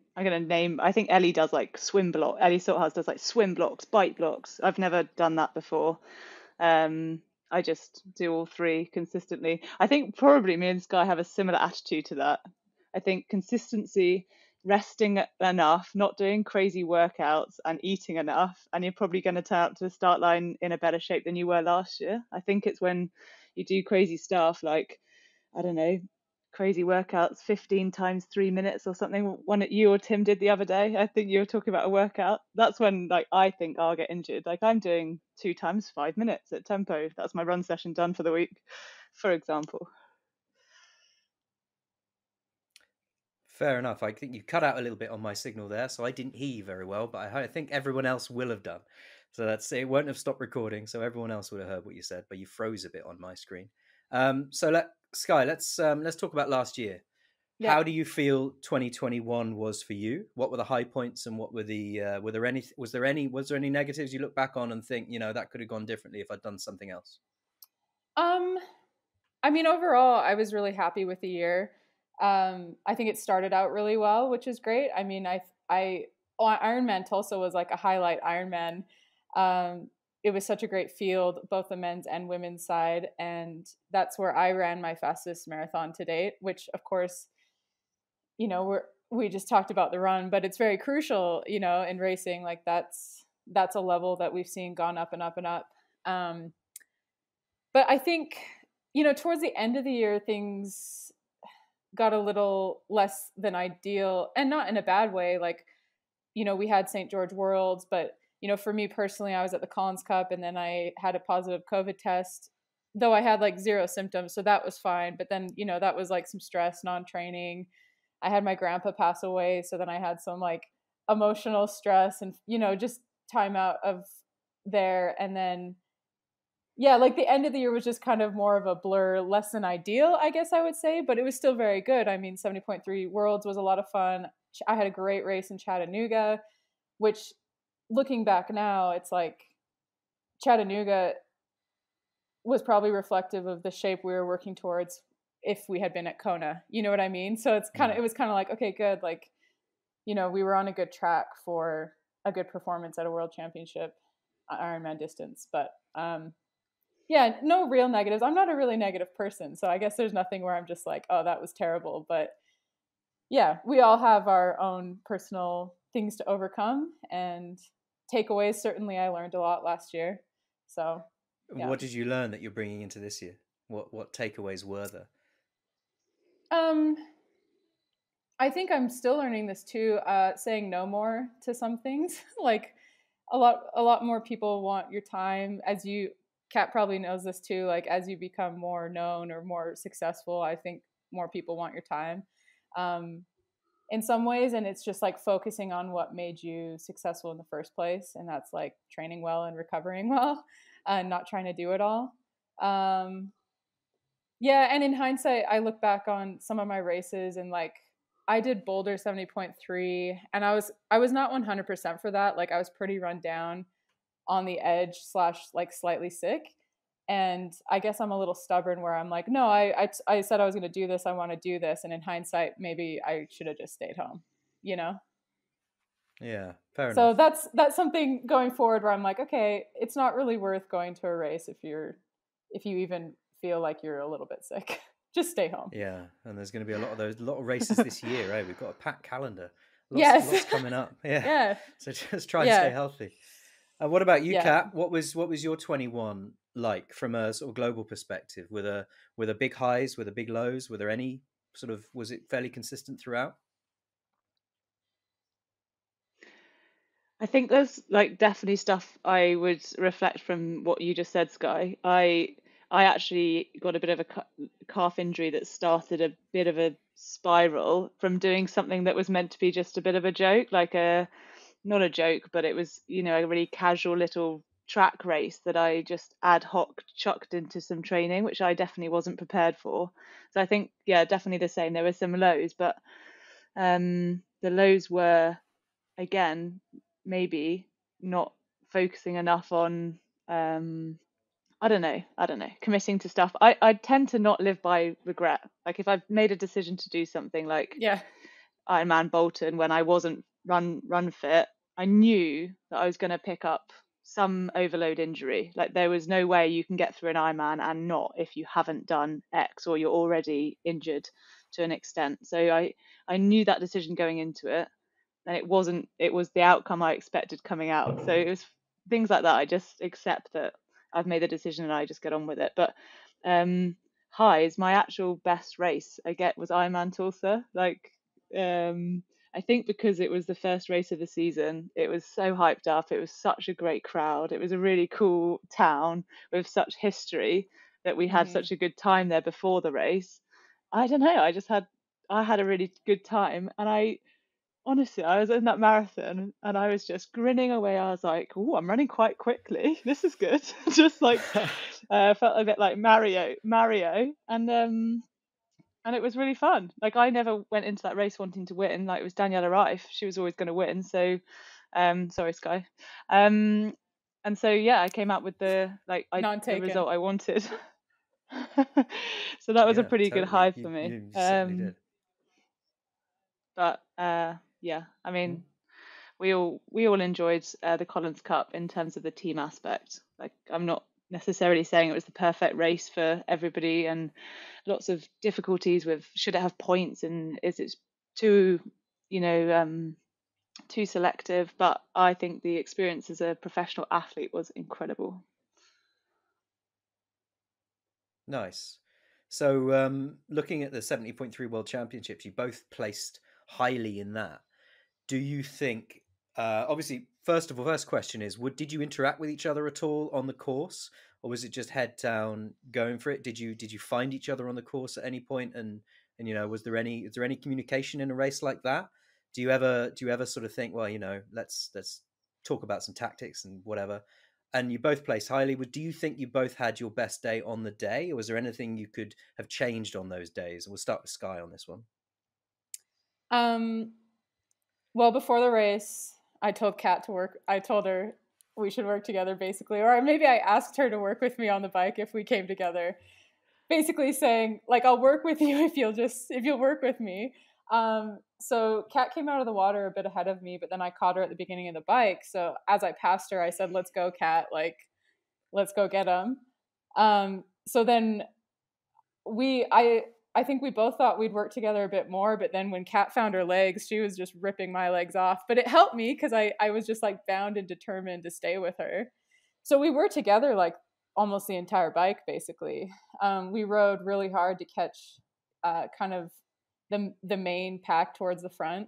Ellie does like swim block. Ellie Salthouse does like swim blocks, bike blocks. I've never done that before. I just do all three consistently. I think probably me and Skye have a similar attitude to that. I think consistency, resting enough, not doing crazy workouts, and eating enough, and you're probably going to turn up to the start line in a better shape than you were last year. I think it's when you do crazy stuff like, I don't know, crazy workouts 15 times 3 minutes or something, one that you or Tim did the other day. I think you were talking about a workout. That's when like I think I'll get injured. Like I'm doing 2 times 5 minutes at tempo. That's my run session done for the week, for example. Fair enough. I think you cut out a little bit on my signal there, so I didn't hear you very well, but I think everyone else will have done. So it won't have stopped recording, so everyone else would have heard what you said, but you froze a bit on my screen. Skye, let's talk about last year. Yeah. How do you feel 2021 was for you? What were the high points, and what were the was there any negatives you look back on and think, that could have gone differently if I'd done something else? I mean, overall, I was really happy with the year. I think it started out really well, which is great. I mean, Man Tulsa was like a highlight Ironman. It was such a great field, both the men's and women's side. And that's where I ran my fastest marathon to date, which of course, we just talked about the run, but it's very crucial, in racing. Like that's a level that we've seen gone up and up and up. But I think, towards the end of the year, things got a little less than ideal, and not in a bad way. Like, we had St. George Worlds, but for me personally, I was at the Collins Cup, and then I had a positive COVID test, though I had like 0 symptoms. So that was fine. But then, that was like some stress, non-training. I had my grandpa pass away. So then I had some like emotional stress and, just time out of there. And then, yeah, like the end of the year was just kind of more of a blur, less than ideal, I guess I would say, but it was still very good. I mean, 70.3 Worlds was a lot of fun. I had a great race in Chattanooga, which, looking back now, it's like Chattanooga was probably reflective of the shape we were working towards if we had been at Kona. You know what I mean? So it was kind of like, okay, good. Like, we were on a good track for a good performance at a world championship Ironman distance. But yeah, no real negatives. I'm not a really negative person, so I guess there's nothing where I'm just like, oh, that was terrible. But yeah, we all have our own personal things to overcome, and takeaways. Certainly, I learned a lot last year. So, yeah. What did you learn that you're bringing into this year? What takeaways were there? I think I'm still learning this too. Saying no more to some things. Like a lot more people want your time. As Kat probably knows this too. Like as you become more known or more successful, I think more people want your time. In some ways, and it's just like focusing on what made you successful in the first place, and that's like training well and recovering well, and not trying to do it all. Yeah, and in hindsight, I look back on some of my races, and like I did Boulder 70.3, and I was not 100% for that. Like I was pretty run down, on the edge / like slightly sick. And I guess I'm a little stubborn where I'm like, no, I said I was going to do this. I want to do this. And in hindsight, maybe I should have just stayed home, Yeah, fair enough. So that's something going forward where I'm like, okay, it's not really worth going to a race if you even feel like you're a little bit sick. Just stay home. Yeah, and there's going to be a lot of races this year, right? We've got a packed calendar. Lots coming up. Yeah. So just try and stay healthy. What about you, Kat? What was your 21 like from a sort of global perspective? Were there big highs, were there big lows? Were there any sort of, was it fairly consistent throughout? I think there's like definitely stuff I would reflect from what you just said, Skye. I actually got a bit of a calf injury that started a bit of a spiral from doing something that was meant to be just a bit of a joke, like a not a joke, but it was, a really casual little track race that I just ad hoc chucked into some training, which I definitely wasn't prepared for. So I think, yeah, definitely the same. There were some lows, but the lows were, again, maybe not focusing enough on I don't know, committing to stuff. I tend to not live by regret. Like if I've made a decision to do something like Yeah. Ironman Bolton when I wasn't run fit, I knew that I was going to pick up some overload injury. Like there was no way you can get through an Ironman and not if you haven't done X or you're already injured to an extent. So I knew that decision going into it, and it was the outcome I expected coming out. So it was things like that. I just accept that I've made the decision and I just get on with it. But highs, my actual best race I get was Ironman Tulsa. Like I think because it was the first race of the season, it was so hyped up. It was such a great crowd. It was a really cool town with such history that we had such a good time there before the race. I don't know. I had a really good time, and honestly, I was in that marathon and I was just grinning away. I was like, "Oh, I'm running quite quickly. This is good." Just like felt a bit like Mario, and it was really fun. Like I never went into that race wanting to win. Like it was Daniela Rife; she was always going to win. So, sorry, Skye. And so yeah, I came out with the result I wanted. So that was a pretty good high for me. You certainly did. But yeah, I mean, we all enjoyed the Collins Cup in terms of the team aspect. Like I'm not necessarily saying it was the perfect race for everybody, and lots of difficulties with should it have points and is it too too selective. But I think the experience as a professional athlete was incredible. Nice. So looking at the 70.3 World Championships, you both placed highly in that. Do you think, obviously, first question is, did you interact with each other at all on the course, or was it just head down going for it? Did you find each other on the course at any point? And is there any communication in a race like that? Do you ever sort of think, well, let's talk about some tactics and whatever? And you both placed highly. Do you think you both had your best day on the day, or was there anything you could have changed on those days? We'll start with Skye on this one. Well, before the race, I told Kat to work. I told her we should work together, basically. Or maybe I asked her to work with me on the bike if we came together. Basically saying, like, I'll work with you if you'll work with me. So Kat came out of the water a bit ahead of me, but then I caught her at the beginning of the bike. So as I passed her, I said, "Let's go, Kat. Like, let's go get them." So then I think we both thought we'd work together a bit more, but then when Kat found her legs, she was just ripping my legs off. But it helped me because I was just like bound and determined to stay with her. So we were together like almost the entire bike, basically. We rode really hard to catch kind of the main pack towards the front.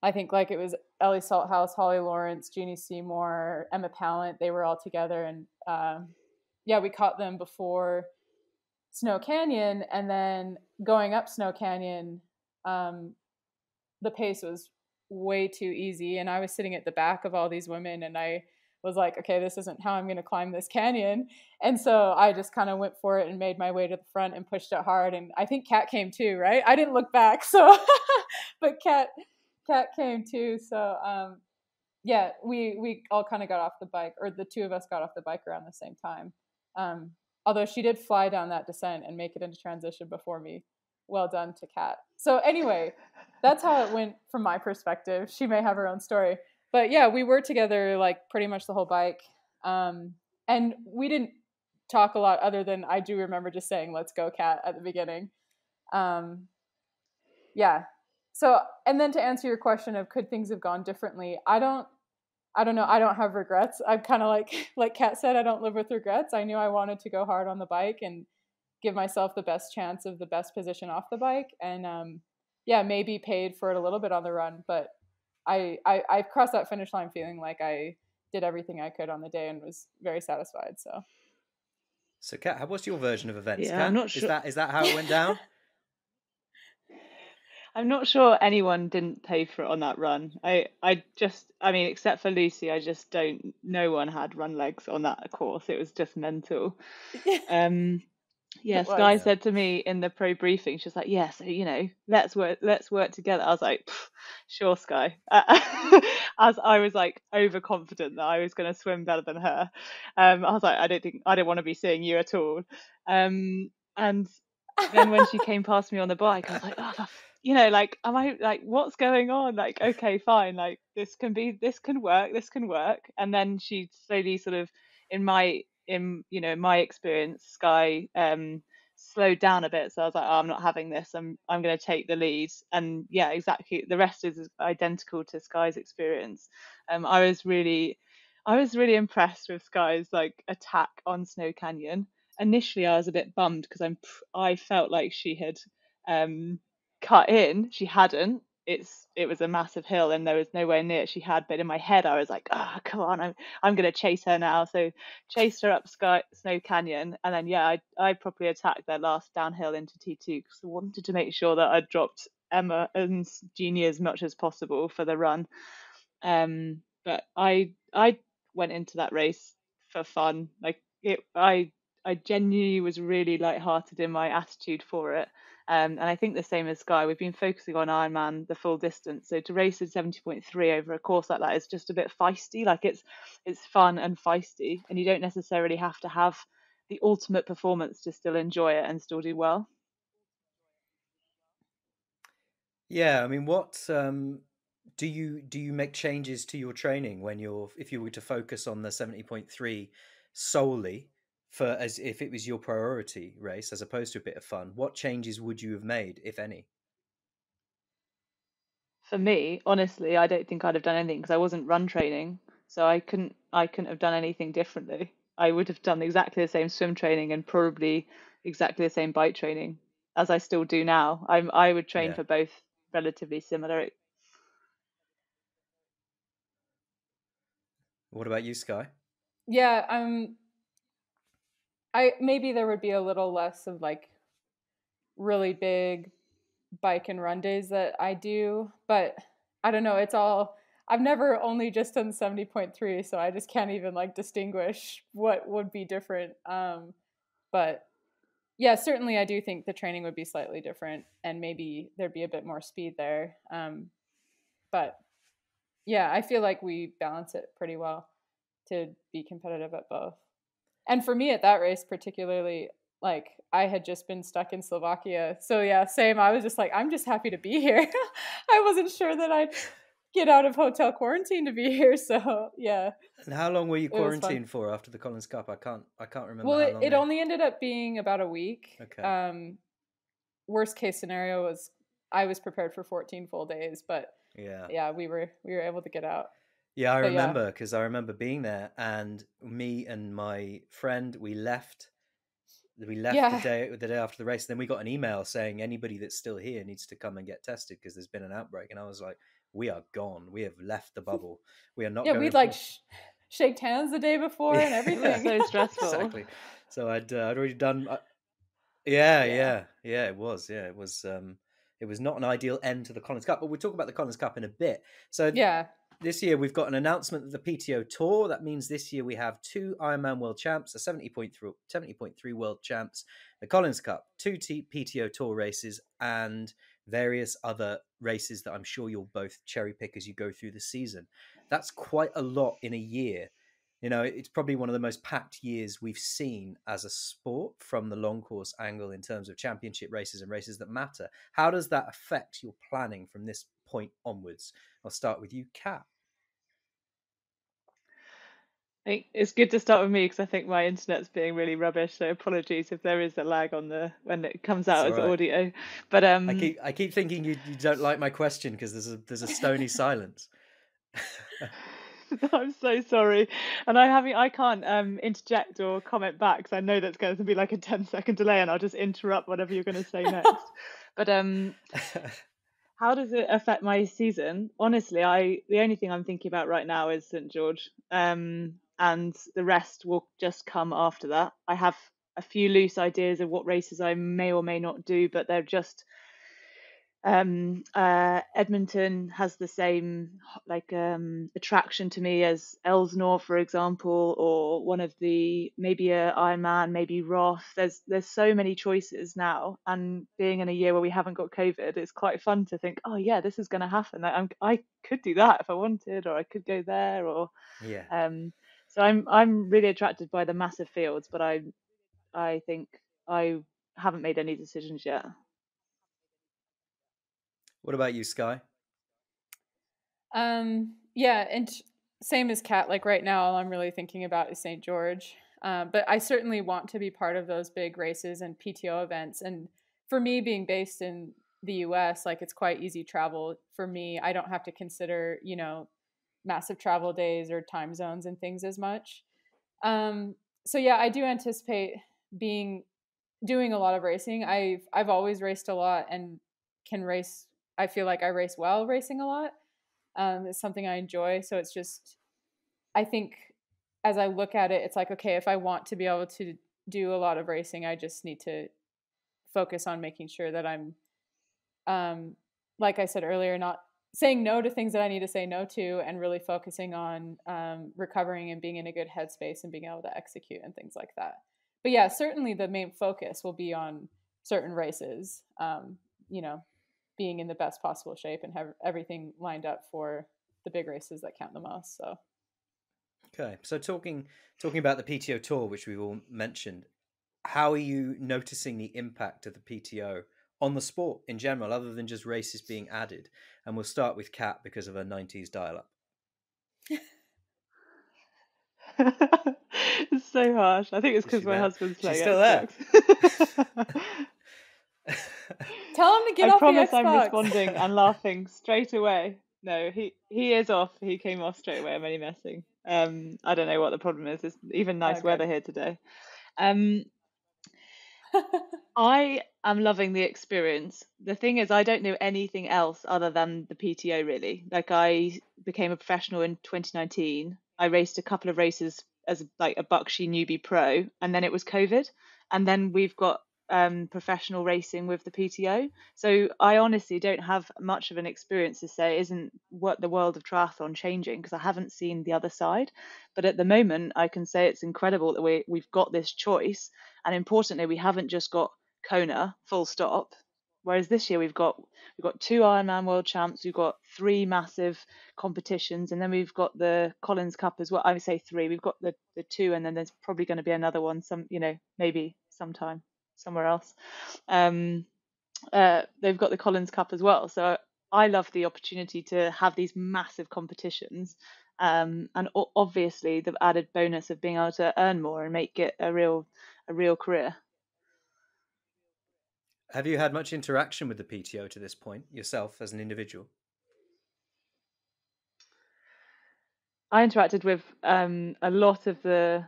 I think like it was Ellie Salthouse, Holly Lawrence, Jeannie Seymour, Emma Pallant. They were all together, and yeah, we caught them before Snow Canyon, and then going up Snow Canyon, the pace was way too easy, and I was sitting at the back of all these women, and I was like, okay, this isn't how I'm going to climb this canyon. And so I just kind of went for it and made my way to the front and pushed it hard. And I think Kat came too, right? I didn't look back, so but Kat came too. So yeah, we all kind of got off the bike, or the two of us got off the bike around the same time. Although she did fly down that descent and make it into transition before me. Well done to Kat. So anyway, that's how it went from my perspective. She may have her own story. But yeah, we were together like pretty much the whole bike. And we didn't talk a lot other than I do remember just saying, "Let's go, Kat," at the beginning. Yeah. So, and then to answer your question of could things have gone differently, I don't I don't know. I don't have regrets. I'm kind of like Kat said, I don't live with regrets. I knew I wanted to go hard on the bike and give myself the best chance of the best position off the bike. And yeah, maybe paid for it a little bit on the run, but I crossed that finish line feeling like I did everything I could on the day and was very satisfied. So Kat, what's your version of events? Yeah, Kat? I'm not sure. Is that how it went down? I'm not sure anyone didn't pay for it on that run. I mean, except for Lucy, I just don't. No one had run legs on that course. It was just mental. Yeah, Skye said to me in the pro briefing, she was like, "Yeah, so let's work together." I was like, "Sure, Skye." As I was like overconfident that I was going to swim better than her. I was like, I don't want to be seeing you at all. And then when she came past me on the bike, I was like, "Oh, like, am I like, what's going on? Like, okay, fine, like this can work." And then she slowly sort of, in my experience, Skye slowed down a bit. So I was like, oh, I'm not having this. I'm going to take the lead. And yeah, exactly. The rest is identical to Skye's experience. I was really impressed with Skye's like attack on Snow Canyon. Initially, I was a bit bummed because I felt like she had cut in. She hadn't. It was a massive hill and there was nowhere near she had, but in my head I was like, come on, I'm gonna chase her now. So chased her up Snow Canyon, and then yeah, I properly attacked their last downhill into T2 because I wanted to make sure that I dropped Emma and Jeannie as much as possible for the run. But I went into that race for fun. Like I genuinely was really lighthearted in my attitude for it. And I think the same as Skye, we've been focusing on Ironman the full distance. So to race at 70.3 over a course like that is just a bit feisty. Like it's fun and feisty, and you don't necessarily have to have the ultimate performance to still enjoy it and still do well. Yeah, I mean, what do you make changes to your training if you were to focus on the 70.3 solely? As if it was your priority race as opposed to a bit of fun, what changes would you have made, if any? For me, honestly, I don't think I'd have done anything because I wasn't run training, so I couldn't have done anything differently. I would have done exactly the same swim training and probably exactly the same bike training as I still do now. I would train for both relatively similar. What about you, Skye? Yeah, maybe there would be a little less of like really big bike and run days that I do, but I don't know. I've never only just done 70.3, so I just can't even like distinguish what would be different. But yeah, certainly I do think the training would be slightly different and maybe there'd be a bit more speed there. But yeah, I feel like we balance it pretty well to be competitive at both. And for me at that race particularly, like I had just been stuck in Slovakia. So yeah, same. I was just like, I'm just happy to be here. I wasn't sure that I'd get out of hotel quarantine to be here. So yeah. And how long were you quarantined for after the Collins Cup? I can't remember. Well, it only ended up being about a week. Okay. Worst case scenario was I was prepared for 14 full days, but yeah, we were able to get out. Yeah, I remember because I remember being there, and me and my friend, we left the day after the race. Then we got an email saying anybody that's still here needs to come and get tested because there's been an outbreak. And I was like, we are gone. We have left the bubble. We are not. Yeah, we'd like shaked hands the day before and everything. So stressful. Exactly. So I'd already done. Yeah. It was. Yeah, it was. It was not an ideal end to the Collins Cup, but we'll talk about the Collins Cup in a bit. So this year we've got an announcement of the PTO Tour. That means this year we have 2 Ironman World Champs, a 70.3 World Champs, the Collins Cup, 2 PTO Tour races, and various other races that I'm sure you'll both cherry pick as you go through the season. That's quite a lot in a year. You know, it's probably one of the most packed years we've seen as a sport from the long course angle in terms of championship races and races that matter. How does that affect your planning from this point onwards? I'll start with you, Kat. I think it's good to start with me because I think my internet's being really rubbish. So apologies if there is a lag on when it comes out as audio. But I keep thinking you don't like my question because there's a stony silence. I'm so sorry, and I can't interject or comment back because I know that's going to be like a 10-second delay, and I'll just interrupt whatever you're going to say next. But how does it affect my season? Honestly, the only thing I'm thinking about right now is St. George, and the rest will just come after that. I have a few loose ideas of what races I may or may not do, but they're just Edmonton has the same attraction to me as Elsnore, for example, or one of the maybe a Ironman, maybe Roth. There's so many choices now, and being in a year where we haven't got COVID, it's quite fun to think, oh yeah, this is going to happen. I could do that if I wanted, or I could go there, or Yeah. So I'm really attracted by the massive fields, but I think I haven't made any decisions yet. What about you, Skye? Yeah, and same as Kat. Like right now, all I'm really thinking about is St. George. But I certainly want to be part of those big races and PTO events. And for me, being based in the US, like it's quite easy travel for me. I don't have to consider, massive travel days or time zones and things as much. So yeah, I do anticipate doing a lot of racing. I've always raced a lot and can race. I feel like I race well racing a lot. It's something I enjoy. So it's just, I think as I look at it, it's like, okay, if I want to be able to do a lot of racing, I just need to focus on making sure that I'm, like I said earlier, not saying no to things that I need to say no to, and really focusing on recovering and being in a good headspace and being able to execute and things like that. But yeah, certainly the main focus will be on certain races, being in the best possible shape and have everything lined up for the big races that count the most. So, okay. So talking about the PTO tour, which we've all mentioned, how are you noticing the impact of the PTO on the sport in general, other than just races being added? And we'll start with Kat because of her 90s dial-up. It's so harsh. I think it's because my husband's playing Xbox. She's still there. Tell him to get off the Xbox. I promise I'm responding and laughing straight away. No, he is off. He came off straight away. I'm only messing. I don't know what the problem is. It's even nice weather here today. I am loving the experience. The thing is, I don't know anything else other than the PTO, really. Like, I became a professional in 2019. I raced a couple of races as like a Bakshi newbie pro, and then it was COVID. And then we've got professional racing with the PTO. So I honestly don't have much of an experience to say isn't what the world of triathlon changing, because I haven't seen the other side. But at the moment, I can say it's incredible that we've got this choice. And importantly, we haven't just got Kona, full stop. Whereas this year we've got 2 Ironman world champs, we've got 3 massive competitions, and then we've got the Collins Cup as well. I would say 3. We've got the 2, and then there's probably going to be another one, maybe sometime somewhere else. They've got the Collins Cup as well. So I love the opportunity to have these massive competitions, and obviously the added bonus of being able to earn more and make it a real career. Have you had much interaction with the PTO to this point yourself as an individual? I interacted with a lot of the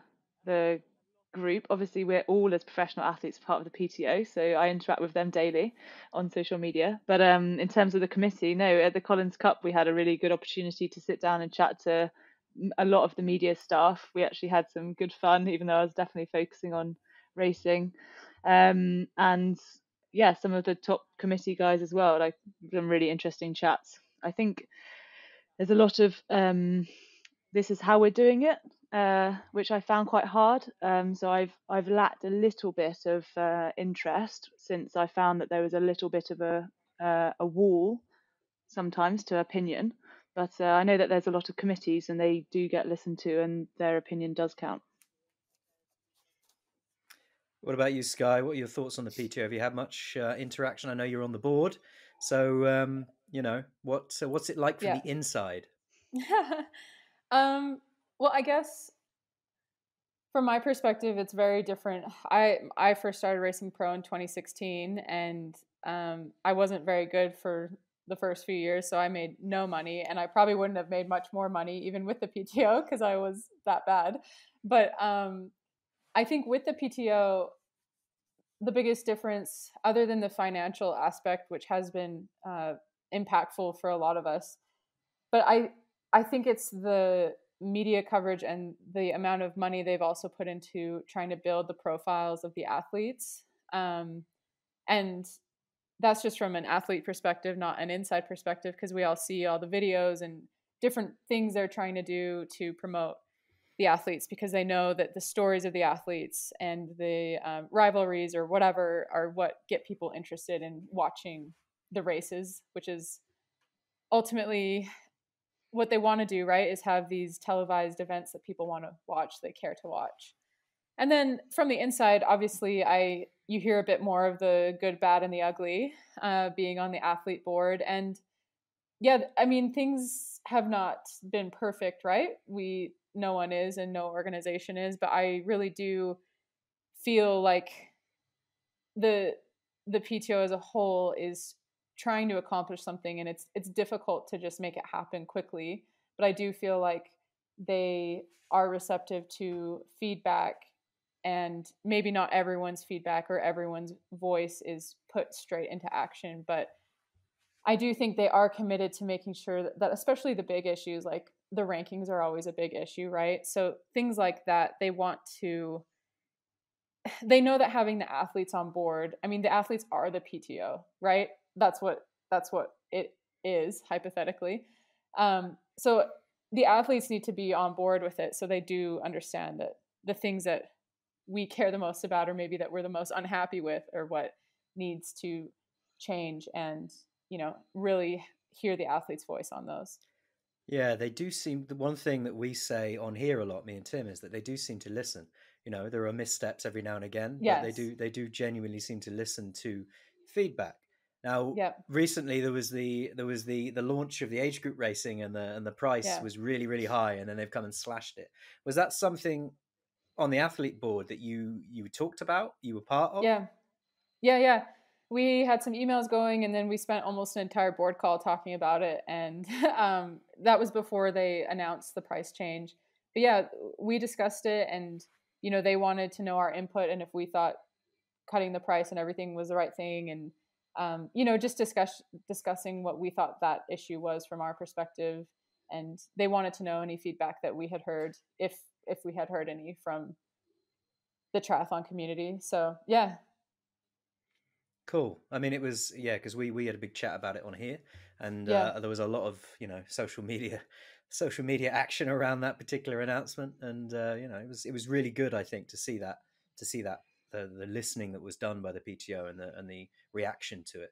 group. Obviously, we're all as professional athletes part of the PTO, so I interact with them daily on social media. But in terms of the committee, no, at the Collins Cup, we had a really good opportunity to sit down and chat to a lot of the media staff. We actually had some good fun, even though I was definitely focusing on racing. And yeah, some of the top committee guys as well, like some really interesting chats. I think there's a lot of this is how we're doing it, which I found quite hard. So I've lacked a little bit of interest since I found that there was a little bit of a wall sometimes to opinion. But I know that there's a lot of committees and they do get listened to, and their opinion does count. What about you, Skye? What are your thoughts on the PTO? Have you had much interaction? I know you're on the board, so what's it like from the inside? Well, I guess from my perspective, it's very different. I first started racing pro in 2016, and I wasn't very good for the first few years, so I made no money, and I probably wouldn't have made much more money even with the PTO because I was that bad. But I think with the PTO, the biggest difference, other than the financial aspect, which has been impactful for a lot of us, but I think it's the media coverage and the amount of money they've also put into trying to build the profiles of the athletes. And that's just from an athlete perspective, not an inside perspective, because we all see all the videos and different things they're trying to do to promote the athletes, because they know that the stories of the athletes and the rivalries or whatever are what get people interested in watching the races, which is ultimately what they want to do, right? Is have these televised events that people want to watch, they care to watch. And then from the inside, obviously, you hear a bit more of the good, bad, and the ugly, being on the athlete board. And yeah, I mean, things have not been perfect, right? No one is, and no organization is, but I really do feel like the PTO as a whole is trying to accomplish something, and it's difficult to just make it happen quickly. But I do feel like they are receptive to feedback, and maybe not everyone's feedback or everyone's voice is put straight into action, but I do think they are committed to making sure that especially the big issues, like the rankings are always a big issue, right? So things like that, they know that having the athletes on board, I mean, the athletes are the PTO, right? That's what it is, hypothetically. So the athletes need to be on board with it, so they do understand that the things that we care the most about, or maybe that we're the most unhappy with, or what needs to change, and really hear the athlete's voice on those. Yeah, they do seem, the one thing that we say on here a lot, me and Tim, is that they do seem to listen. There are missteps every now and again, yes. but they do genuinely seem to listen to feedback. Now, yep. Recently there was the launch of the age group racing, and the price was really, really high, and then they've come and slashed it. Was that something on the athlete board that you talked about, you were part of? Yeah. We had some emails going, and then we spent almost an entire board call talking about it. And that was before they announced the price change. But yeah, we discussed it, and they wanted to know our input and if we thought cutting the price and everything was the right thing, and just discussing what we thought that issue was from our perspective. And they wanted to know any feedback that we had heard, if we had heard any from the triathlon community. So yeah. Cool. I mean, it was, because we had a big chat about it on here, and there was a lot of social media action around that particular announcement, and it was really good, I think, to see that the listening that was done by the PTO and the reaction to it.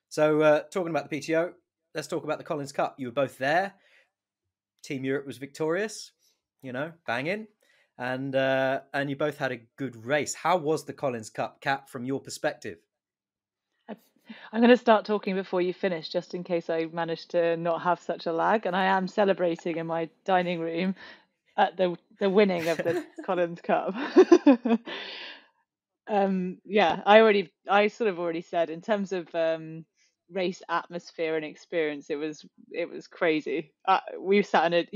So talking about the PTO, let's talk about the Collins Cup. You were both there. Team Europe was victorious, banging, and you both had a good race. How was the Collins Cup, Kat, from your perspective? I'm going to start talking before you finish, just in case I manage to not have such a lag. And I am celebrating in my dining room at the winning of the Collins Cup. I sort of already said, in terms of race atmosphere and experience, it was crazy. We sat in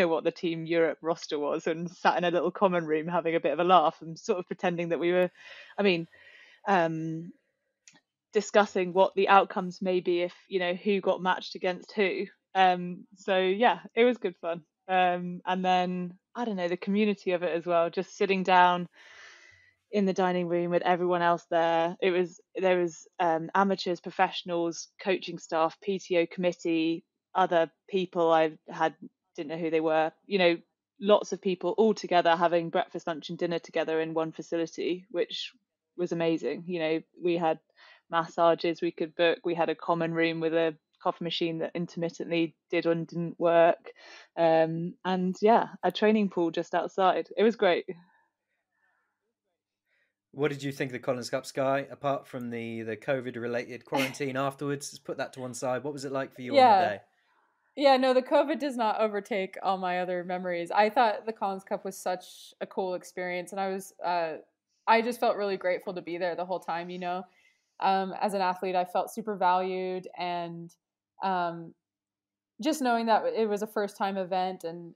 what the Team Europe roster was, and sat in a little common room having a bit of a laugh and sort of pretending that we were, discussing what the outcomes may be if who got matched against who. So yeah, it was good fun. And then I don't know, the community of it as well, just sitting down in the dining room with everyone else there. There was amateurs, professionals, coaching staff, PTO committee, other people didn't know who they were, lots of people all together having breakfast, lunch and dinner together in one facility, which was amazing. We had massages we could book. We had a common room with a coffee machine that intermittently did and didn't work, and a training pool just outside. It was great. What did you think of the Collins Cup, Skye, apart from the COVID related quarantine afterwards? Let's put that to one side. What was it like for you on the day? Yeah, no, the COVID does not overtake all my other memories. I thought the Collins Cup was such a cool experience, and I just felt really grateful to be there the whole time. As an athlete, I felt super valued, and just knowing that it was a first time event and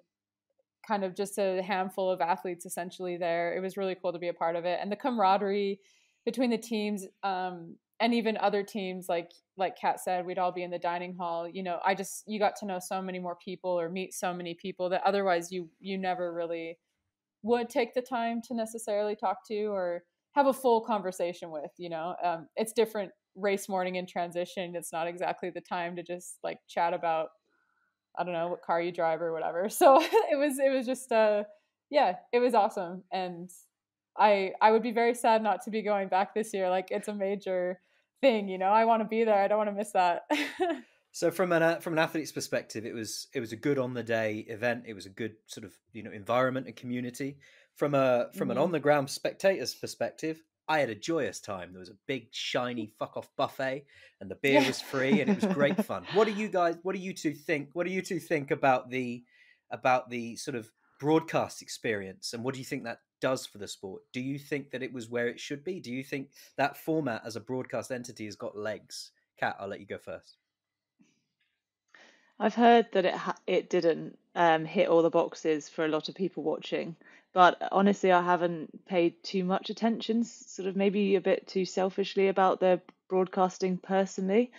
kind of just a handful of athletes essentially there, it was really cool to be a part of it. And the camaraderie between the teams, and even other teams, like Kat said, we'd all be in the dining hall. You got to know so many more people or meet so many people that otherwise you never really would take the time to necessarily talk to or have a full conversation with. It's different race morning in transition. It's not exactly the time to just like chat about, I don't know, what car you drive or whatever. So it was just it was awesome. And I would be very sad not to be going back this year. Like, it's a major thing, I want to be there. I don't want to miss that. So from an athlete's perspective, it was a good on the day event. It was a good sort of environment and community. From an on the ground spectator's perspective, I had a joyous time. There was a big shiny fuck off buffet, and the beer was free, and it was great fun. What do you two think about the sort of broadcast experience, and what do you think that does for the sport? Do you think that it was where it should be? Do you think that format as a broadcast entity has got legs? Kat, I'll let you go first. I've heard that it didn't hit all the boxes for a lot of people watching, but honestly, I haven't paid too much attention, sort of maybe a bit too selfishly about the broadcasting personally.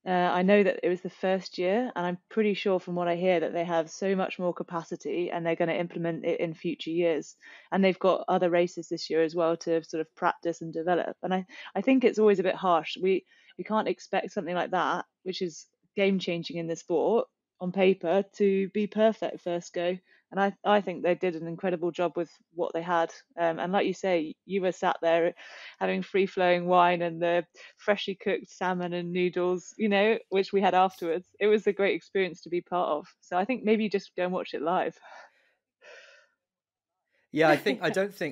I know that it was the first year, and I'm pretty sure from what I hear that they have so much more capacity and they're going to implement it in future years. And they've got other races this year as well to sort of practice and develop. And I think it's always a bit harsh. We can't expect something like that, which is game changing in the sport, on paper to be perfect first go. And I think they did an incredible job with what they had. And like you say, you were sat there having free flowing wine and the freshly cooked salmon and noodles, which we had afterwards. It was a great experience to be part of. So I think maybe just go and watch it live. Yeah, I don't think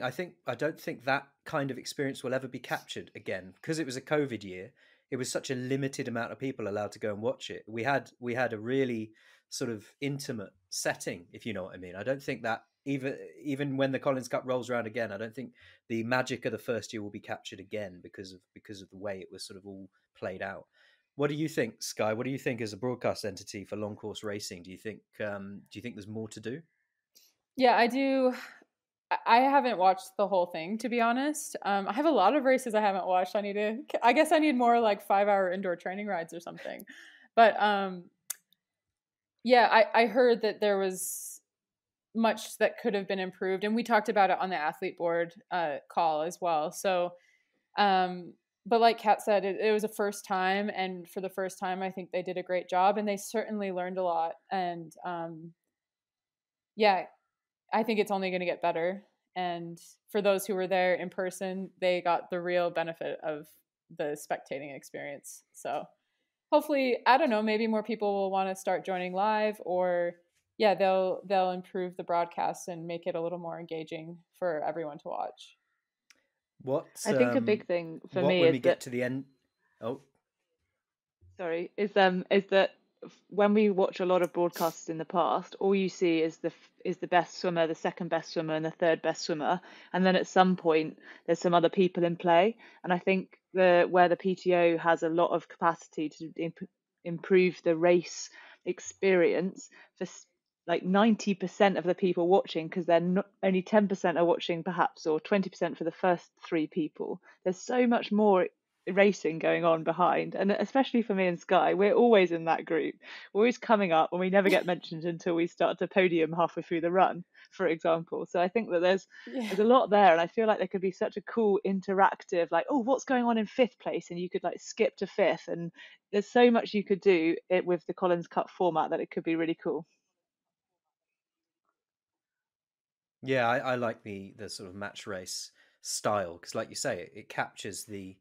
that kind of experience will ever be captured again, because it was a COVID year. It was such a limited amount of people allowed to go and watch it. We had a really sort of intimate setting, if you know what I mean. I don't think that even when the Collins Cup rolls around again, I don't think the magic of the first year will be captured again because of the way it was sort of all played out. What do you think, Skye? What do you think as a broadcast entity for long course racing? Do you think there's more to do? Yeah, I do. I haven't watched the whole thing, to be honest. I have a lot of races I haven't watched. I guess I need more like 5-hour indoor training rides or something. But I heard that there was much that could have been improved. And we talked about it on the athlete board call as well. So, but like Kat said, it was a first time. And for the first time, I think they did a great job, and they certainly learned a lot. And I think it's only going to get better. And for those who were there in person, they got the real benefit of the spectating experience. So hopefully, I don't know, maybe more people will want to start joining live, or they'll improve the broadcast and make it a little more engaging for everyone to watch. I think a big thing for me when we get to the end. Oh, sorry, is that when we watch a lot of broadcasts in the past, all you see is the best swimmer, the second best swimmer, and the third best swimmer, and then at some point there's some other people in play. And I think where the PTO has a lot of capacity to improve the race experience for like 90% of the people watching, because they're not, only 10% are watching perhaps, or 20% for the first 3 people. There's so much more racing going on behind, and especially for me and Skye, we're always in that group. We're always coming up, and we never get mentioned until we start to podium halfway through the run, for example. So I think that there's a lot there, and I feel like there could be such a cool interactive, like, oh, what's going on in 5th place, and you could like skip to 5th, and there's so much you could do it with the Collins Cup format that it could be really cool. Yeah, I like the sort of match race style, because like you say, it captures the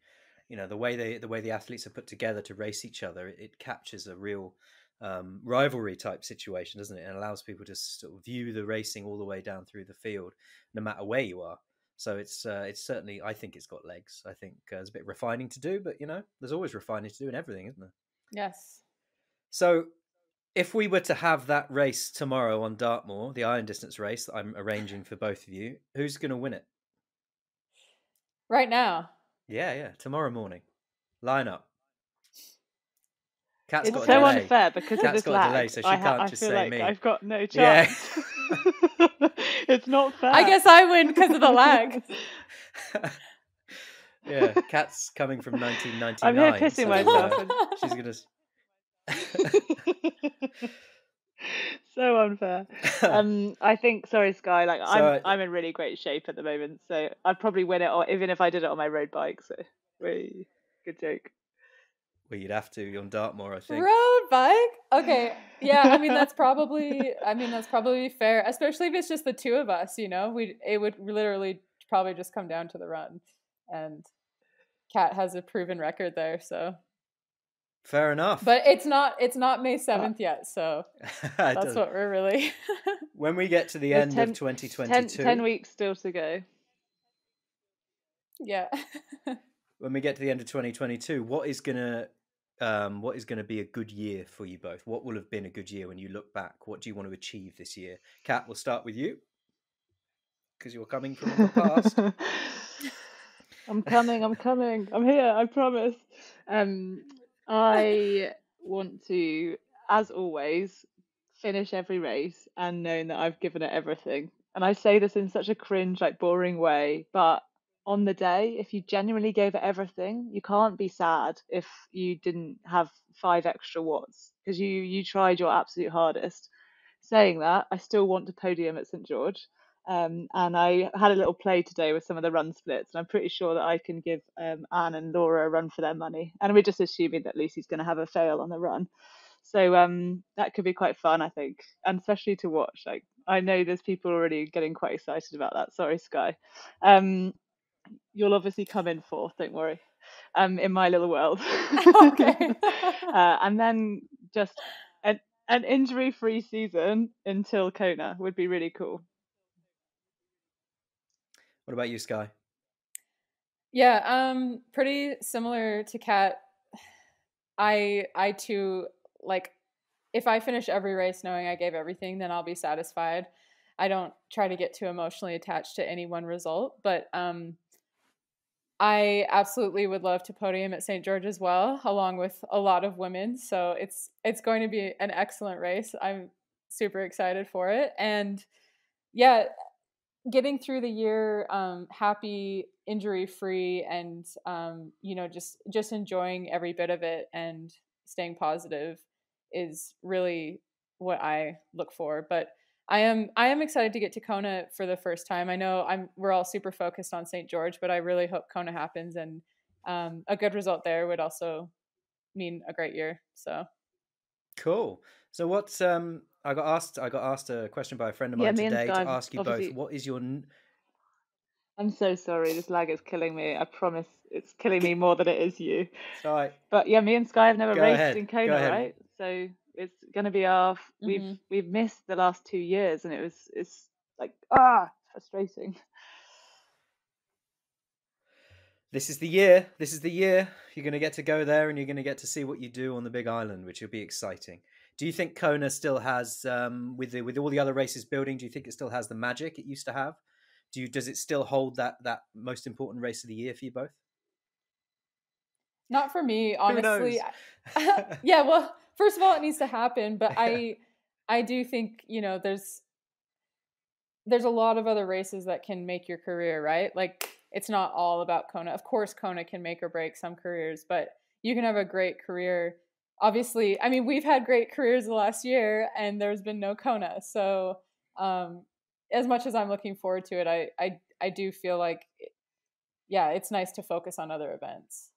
way the athletes are put together to race each other. It captures a real rivalry type situation, doesn't it? And allows people to sort of view the racing all the way down through the field, no matter where you are. So it's certainly, I think it's got legs. I think there's a bit of refining to do, but there's always refining to do in everything, isn't there? Yes. So if we were to have that race tomorrow on Dartmoor, the iron distance race that I'm arranging for both of you, who's going to win it? Right now? Yeah, tomorrow morning. Line up. Kat's It's got a so delay. unfair because of Kat's this got a lag. delay, so she I can't just feel say like me. I've got no Yeah. chance. It's not fair. I guess I win because of the lag. Yeah, Kat's coming from 1999. I'm here pissing So, myself. she's gonna. So unfair. I think, sorry, Skye, like So, I'm in really great shape at the moment, so I'd probably win it, or even if I did it on my road bike. So, good joke. well, you'd have to on Dartmoor, I think. Road bike? Okay. Yeah, I mean that's probably fair, especially if it's just the two of us, you know. It would literally probably just come down to the run. And Kat has a proven record there, so Fair enough. But it's not May 7th yet, so that's what we're really When we get to the end of 2022, 10 weeks still to go. Yeah. When we get to the end of 2022, what is gonna be a good year for you both? What will have been a good year when you look back? What do you want to achieve this year? Kat, we'll start with you because you're coming from the past. I'm coming. I'm here, I promise. I want to, as always, finish every race and knowing that I've given it everything. And I say this in such a cringe, like boring way, but on the day, if you genuinely gave it everything, you can't be sad if you didn't have 5 extra watts because you tried your absolute hardest. Saying that, I still want to podium at St. George. And I had a little play today with some of the run splits, and I'm pretty sure that I can give Anne and Laura a run for their money. And we're just assuming that Lucy's going to have a fail on the run. So that could be quite fun, I think, and especially to watch. Like, I know there's people already getting quite excited about that. Sorry, Skye. You'll obviously come in 4th, don't worry, in my little world. Okay. And then just an injury-free season until Kona would be really cool. What about you, Skye? Yeah, pretty similar to Kat. I too, like, if I finish every race knowing I gave everything, then I'll be satisfied. I don't try to get too emotionally attached to any one result, but I absolutely would love to podium at St. George as well, along with a lot of women. So it's going to be an excellent race. I'm super excited for it. And yeah, getting through the year happy, injury free, and just enjoying every bit of it and staying positive is really what I look for. But I am excited to get to Kona for the first time. I know we're all super focused on St. George, but I really hope Kona happens, and a good result there would also mean a great year. So cool. So what's I got asked a question by a friend of mine today to ask you both. What is your? I'm so sorry. This lag is killing me. I promise it's killing me more than it is you. Sorry. But yeah, me and Skye have never raced in Kona, right? So it's going to be we've missed the last 2 years, and it's like frustrating. This is the year. You're going to get to go there, and you're going to get to see what you do on the Big Island, which will be exciting. Do you think Kona still has, with all the other races building, do you think it still has the magic it used to have? Does it still hold that most important race of the year for you both? Not for me, honestly. Yeah, well, first of all, it needs to happen, but I do think, there's a lot of other races that can make your career, right? Like, it's not all about Kona. Of course, Kona can make or break some careers, but you can have a great career. Obviously, I mean, we've had great careers the last year, and there's been no Kona. So as much as I'm looking forward to it, I do feel like, yeah, it's nice to focus on other events.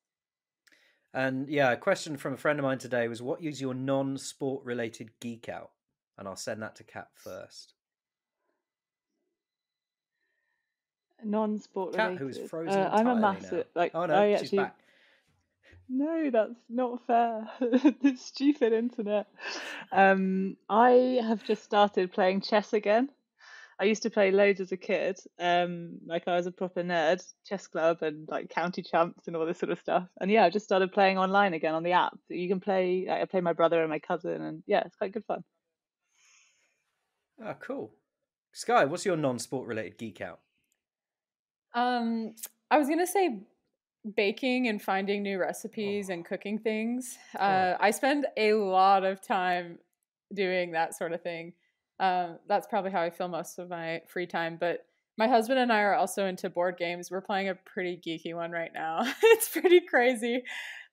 And yeah, a question from a friend of mine today was, what is your non-sport related geek out? And I'll send that to Kat first. Non-sport related. Kat, who is frozen I'm a massive she's back. No, that's not fair. It's stupid internet. I have just started playing chess again. I used to play loads as a kid. Like, I was a proper nerd, chess club and like county champs and all this sort of stuff. And yeah, I just started playing online again on the app. You can play. I play my brother and my cousin, and yeah, it's quite good fun. Oh, cool. Skye, what's your non-sport related geek out? I was gonna say baking and finding new recipes and cooking things. I spend a lot of time doing that sort of thing. That's probably how I fill most of my free time. But my husband and I are also into board games. We're playing a pretty geeky one right now. It's pretty crazy.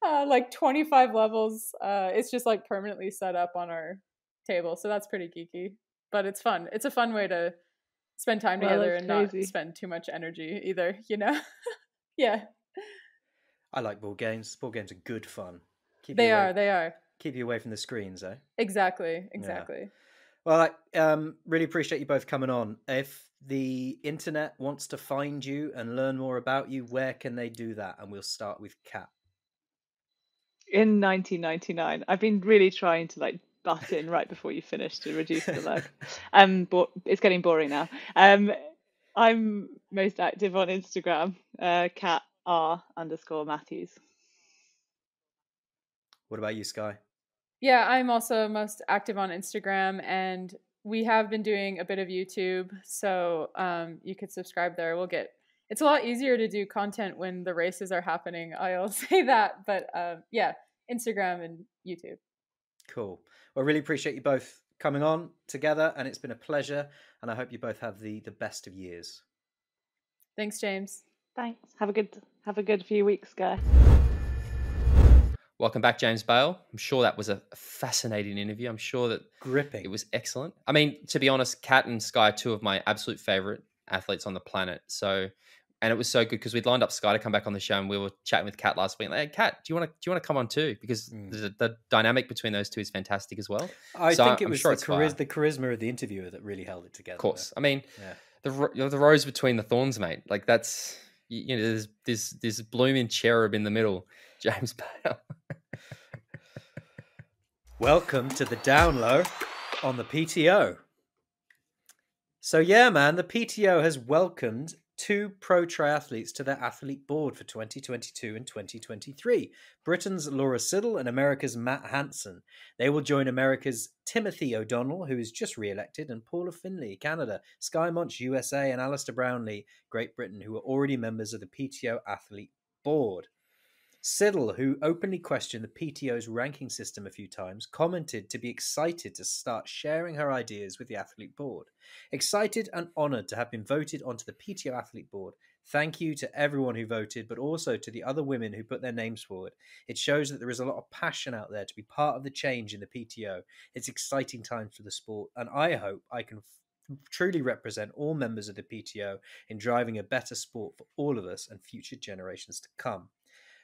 Like 25 levels. It's just like permanently set up on our table. So that's pretty geeky. But it's fun. It's a fun way to spend time together and not spend too much energy either, you know? Yeah. I like board games. Board games are good fun. They are. Keep you away from the screens, eh? Exactly. Yeah. Well, I really appreciate you both coming on. If the internet wants to find you and learn more about you, where can they do that? And we'll start with Kat. In 1999, I've been really trying to like butt in right before you finish to reduce the lag. But it's getting boring now. I'm most active on Instagram, Kat R_Matthews. What about you, Skye? Yeah, I'm also most active on Instagram, and we have been doing a bit of YouTube, so you could subscribe there. It's a lot easier to do content when the races are happening. I'll say that, but yeah, Instagram and YouTube. Cool. Well, really appreciate you both coming on together, and it's been a pleasure, and I hope you both have the best of years. Thanks, James. Thanks. Have a good few weeks, guys. Welcome back, James Bale. I'm sure that was a fascinating interview. I'm sure that gripping. It was excellent. I mean, to be honest, Kat and Skye are two of my absolute favorite athletes on the planet. So, and it was so good because we'd lined up Skye to come back on the show, and we were chatting with Kat last week. Like, hey, Kat, do you want to come on too? Because the dynamic between those two is fantastic as well. I think it was the charisma of the interviewer that really held it together. Of course. I mean, the rose between the thorns, mate. Like that's, you know, there's this blooming cherub in the middle, James Bale. Welcome to the down low on the PTO. So yeah, man, the PTO has welcomed 2 pro triathletes to their athlete board for 2022 and 2023. Britain's Laura Siddle and America's Matt Hansen. They will join America's Timothy O'Donnell, who is just re-elected, and Paula Finley, Canada, Skye Moench, USA, and Alistair Brownlee, Great Britain, who are already members of the PTO athlete board. Siddle, who openly questioned the PTO's ranking system a few times, commented to be excited to start sharing her ideas with the athlete board. Excited and honoured to have been voted onto the PTO athlete board. Thank you to everyone who voted, but also to the other women who put their names forward. It shows that there is a lot of passion out there to be part of the change in the PTO. It's exciting times for the sport, and I hope I can truly represent all members of the PTO in driving a better sport for all of us and future generations to come.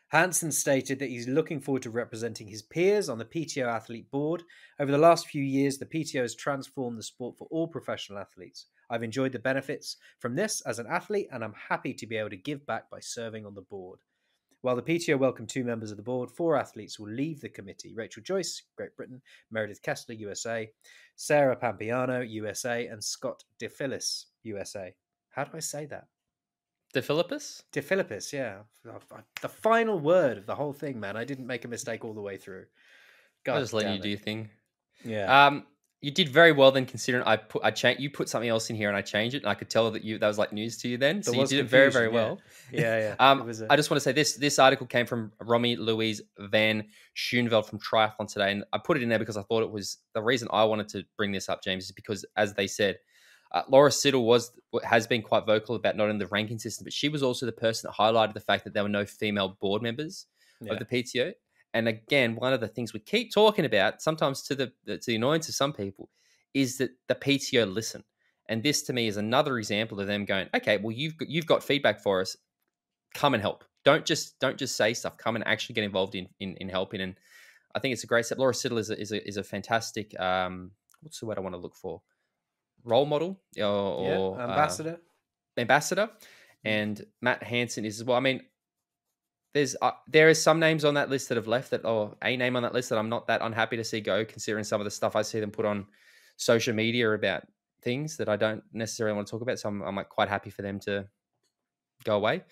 Hansen stated that he's looking forward to representing his peers on the PTO athlete board. Over the last few years, the PTO has transformed the sport for all professional athletes. I've enjoyed the benefits from this as an athlete, and I'm happy to be able to give back by serving on the board. While the PTO welcomed 2 members of the board, 4 athletes will leave the committee. Rachel Joyce, Great Britain, Meredith Kessler, USA, Sarah Pampiano, USA, and Scott DePhillis, USA. How do I say that? DePhilippis, yeah. The final word of the whole thing, man. I didn't make a mistake all the way through. God, I'll just let you do your thing. Yeah. You did very well then, considering you put something else in here and I changed it, and I could tell that that was like news to you then. So you did it very, very well. Yeah. I just want to say this article came from Romy Louise Van Schoenveld from Triathlon today, and I put it in there because I thought it was the reason I wanted to bring this up, James, is because, as they said, Laura Siddle has been quite vocal about not only the ranking system, but she was also the person that highlighted the fact that there were no female board members of the PTO. And again, one of the things we keep talking about, sometimes to the annoyance of some people, is that the PTO listen. And this, to me, is another example of them going, okay, well, you've got feedback for us. Come and help. Don't just say stuff. Come and actually get involved in helping. And I think it's a great step. Laura Siddle is a fantastic. What's the word I want to look for? Role model or ambassador, and Matt Hansen is as well. I mean, there is some names on that list that have left or a name on that list that I'm not that unhappy to see go, considering some of the stuff I see them put on social media about things that I don't necessarily want to talk about. So I'm like quite happy for them to go away.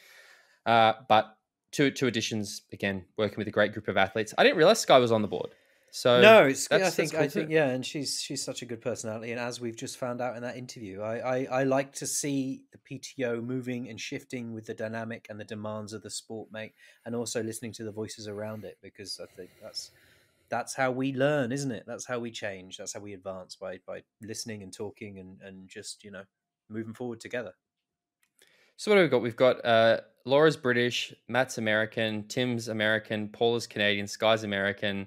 But two additions, again, working with a great group of athletes. I didn't realize Skye was on the board. So no, it's that's, I think cool too. yeah, and she's such a good personality, and as we've just found out in that interview, I like to see the PTO moving and shifting with the dynamic and the demands of the sport, mate, and also listening to the voices around it, because I think that's how we learn, isn't it? That's how we change. That's how we advance, by listening and talking and just, moving forward together. So what have we got? We've got Laura's British, Matt's American, Tim's American, Paula's Canadian, Skye's American,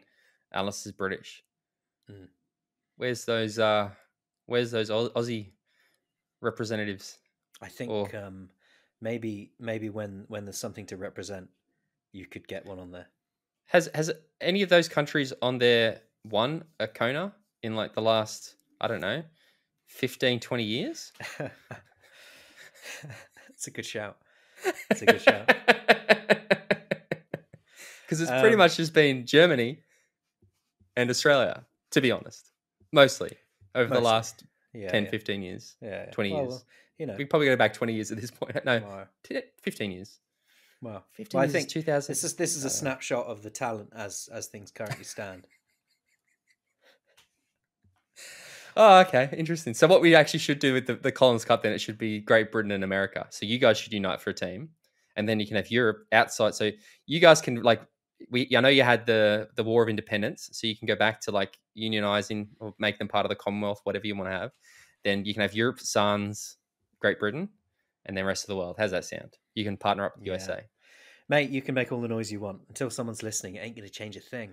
Alice is British. Mm. Where's those Aussie representatives? I think maybe when there's something to represent, you could get one on there. Has any of those countries on there won a Kona in like the last, I don't know, 15, 20 years? It's a good shout. It's a good shout. Because it's pretty much just been Germany and Australia, to be honest. Mostly over the last 10, 15 years. 20 years. Well, we probably go back 20 years at this point. No, 15 years. Well, 15 years, I think 2000. This is a snapshot of the talent as things currently stand. Oh, okay. Interesting. So what we actually should do with the Collins Cup, then, it should be Great Britain and America. So you guys should unite for a team, and then you can have Europe outside. So you guys can, I know you had the War of Independence, so you can go back to like unionizing or make them part of the Commonwealth, whatever you want to have. Then you can have Europe, sans Great Britain, and then rest of the world. How's that sound? You can partner up with USA. Mate, you can make all the noise you want. Until someone's listening, it ain't going to change a thing.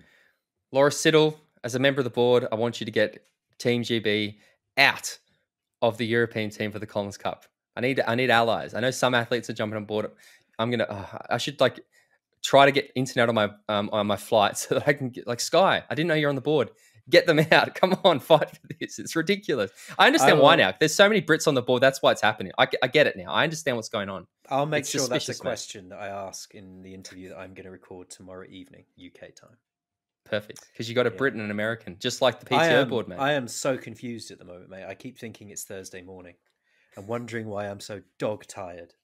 Laura Siddle, as a member of the board, I want you to get Team GB out of the European team for the Collins Cup. I need allies. I know some athletes are jumping on board. I should try to get internet on my flight so that I can get Skye. I didn't know you're on the board. Get them out. Come on, fight for this. It's ridiculous. I understand why now. There's so many Brits on the board. That's why it's happening. I get it now. I understand what's going on. I'll make sure that's a question that I ask in the interview that I'm going to record tomorrow evening, UK time. Perfect. Because you got a Brit and an American, just like the PTO board, mate. I am so confused at the moment, mate. I keep thinking it's Thursday morning. I'm wondering why I'm so dog tired.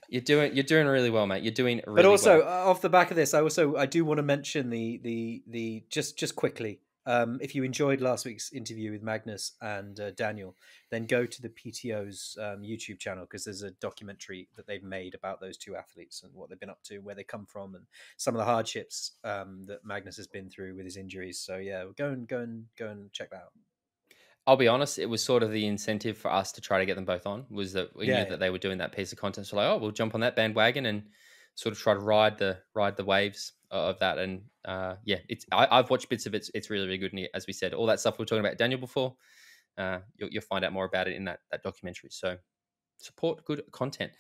You're doing really well, mate. You're doing really well. But also, off the back of this, I do want to mention the just quickly. If you enjoyed last week's interview with Magnus and Daniel, then go to the PTO's YouTube channel, because there's a documentary that they've made about those two athletes and what they've been up to, where they come from, and some of the hardships that Magnus has been through with his injuries. So yeah, go and check that out. I'll be honest, it was sort of the incentive for us to try to get them both on, was that we knew that they were doing that piece of content. So we'll jump on that bandwagon and sort of try to ride the waves of that. And I've watched bits of it. It's really, really good. And as we said, all that stuff we were talking about Daniel before, you'll find out more about it in that documentary. So support good content.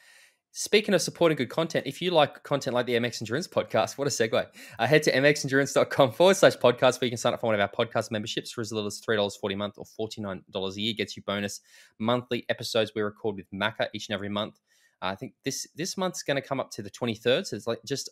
Speaking of supporting good content, if you like content like the MX Endurance podcast, what a segue. Head to mxendurance.com/podcast, where you can sign up for one of our podcast memberships for as little as $3.40 a month or $49 a year. Gets you bonus monthly episodes we record with Macca each and every month. I think this month's going to come up to the 23rd, so it's like just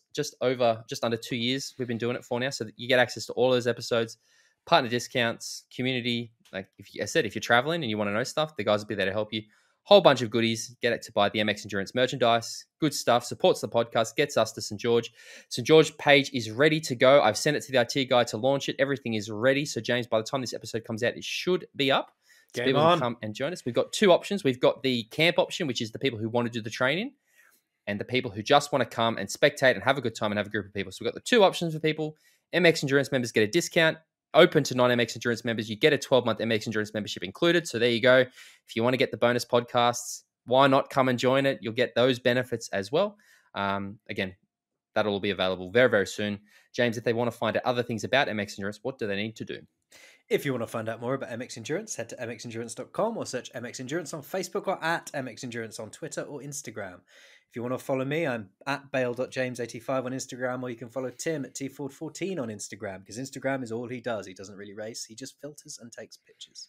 under 2 years we've been doing it for now. So that you get access to all those episodes, partner discounts, community. Like if you're traveling and you want to know stuff, the guys will be there to help you. Whole bunch of goodies. Get it to buy the MX Endurance merchandise. Good stuff. Supports the podcast. Gets us to St. George. St. George page is ready to go. I've sent it to the IT guy to launch it. Everything is ready. So James, by the time this episode comes out, it should be up. So people can come and join us. We've got two options. We've got the camp option, which is the people who want to do the training, and the people who just want to come and spectate and have a good time and have a group of people. So we've got the two options for people. MX Endurance members get a discount. Open to non-MX Endurance members, you get a 12-month MX Endurance membership included. So there you go. If you want to get the bonus podcasts, why not come and join it? You'll get those benefits as well. Again, that'll all be available very, very soon. James, if they want to find out other things about MX Endurance, what do they need to do? If you want to find out more about MX Endurance, head to mxendurance.com or search MX Endurance on Facebook or at MX Endurance on Twitter or Instagram. If you want to follow me, I'm at bale.james85 on Instagram, or you can follow Tim at tford14 on Instagram, because Instagram is all he does. He doesn't really race. He just filters and takes pictures.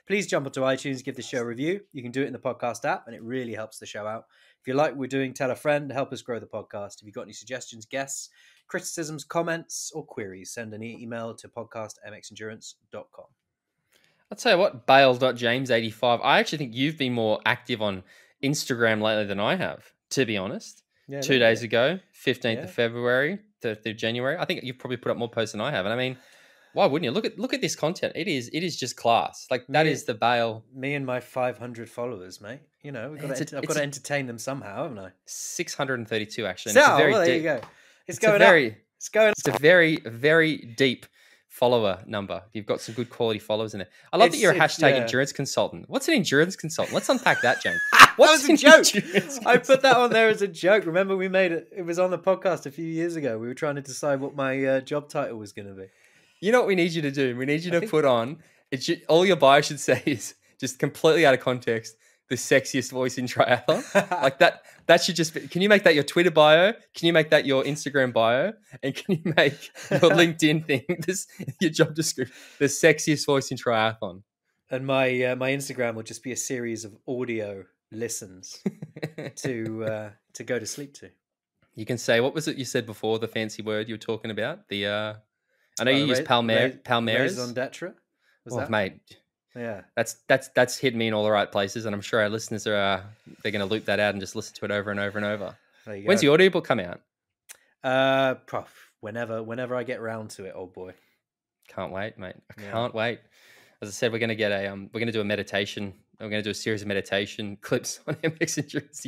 Please jump onto iTunes, give the show a review. You can do it in the podcast app, and it really helps the show out. If you like what we're doing, tell a friend, help us grow the podcast. If you've got any suggestions, guests, criticisms, comments, or queries, send an email to podcast@mxendurance.com. I'll tell you what, bale.james85. I actually think you've been more active on Instagram lately than I have, to be honest. 2 days ago, 15th of February, 3rd of January. I think you've probably put up more posts than I have. And I mean, why wouldn't you? Look at this content. It is just class. Like that is the Bale. Me and my 500 followers, mate. You know, I've got to entertain them somehow, haven't I? 632 actually. So, well, there you go. It's going up. It's a very, very deep follower number. You've got some good quality followers in there. I love that you're a hashtag endurance consultant. What's an endurance consultant? Let's unpack that, James. What's a joke? I put that on there as a joke. Remember, we made it. It was on the podcast a few years ago. We were trying to decide what my job title was going to be. You know what we need you to do? We need you to put on. All your bio should say is just completely out of context. The sexiest voice in triathlon, like that. That should just be. Can you make that your Twitter bio? Can you make that your Instagram bio? And can you make your LinkedIn thing your job description? The sexiest voice in triathlon. And my Instagram will just be a series of audio listens to go to sleep to. You can say, what was it you said before? The fancy word you were talking about. I know you used Palmeiras. Raison d'etre. Mate. Yeah, that's hit me in all the right places, and I'm sure our listeners they're going to loop that out and just listen to it over and over and over. When's the audiobook come out? Whenever I get round to it, old boy. Can't wait, mate. I can't wait. As I said, we're going to do a meditation. We're going to do a series of meditation clips on MX Endurance.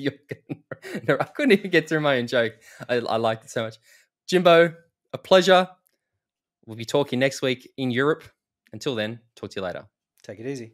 No, I couldn't even get through my own joke. I liked it so much. Jimbo, a pleasure. We'll be talking next week in Europe. Until then, talk to you later. Take it easy.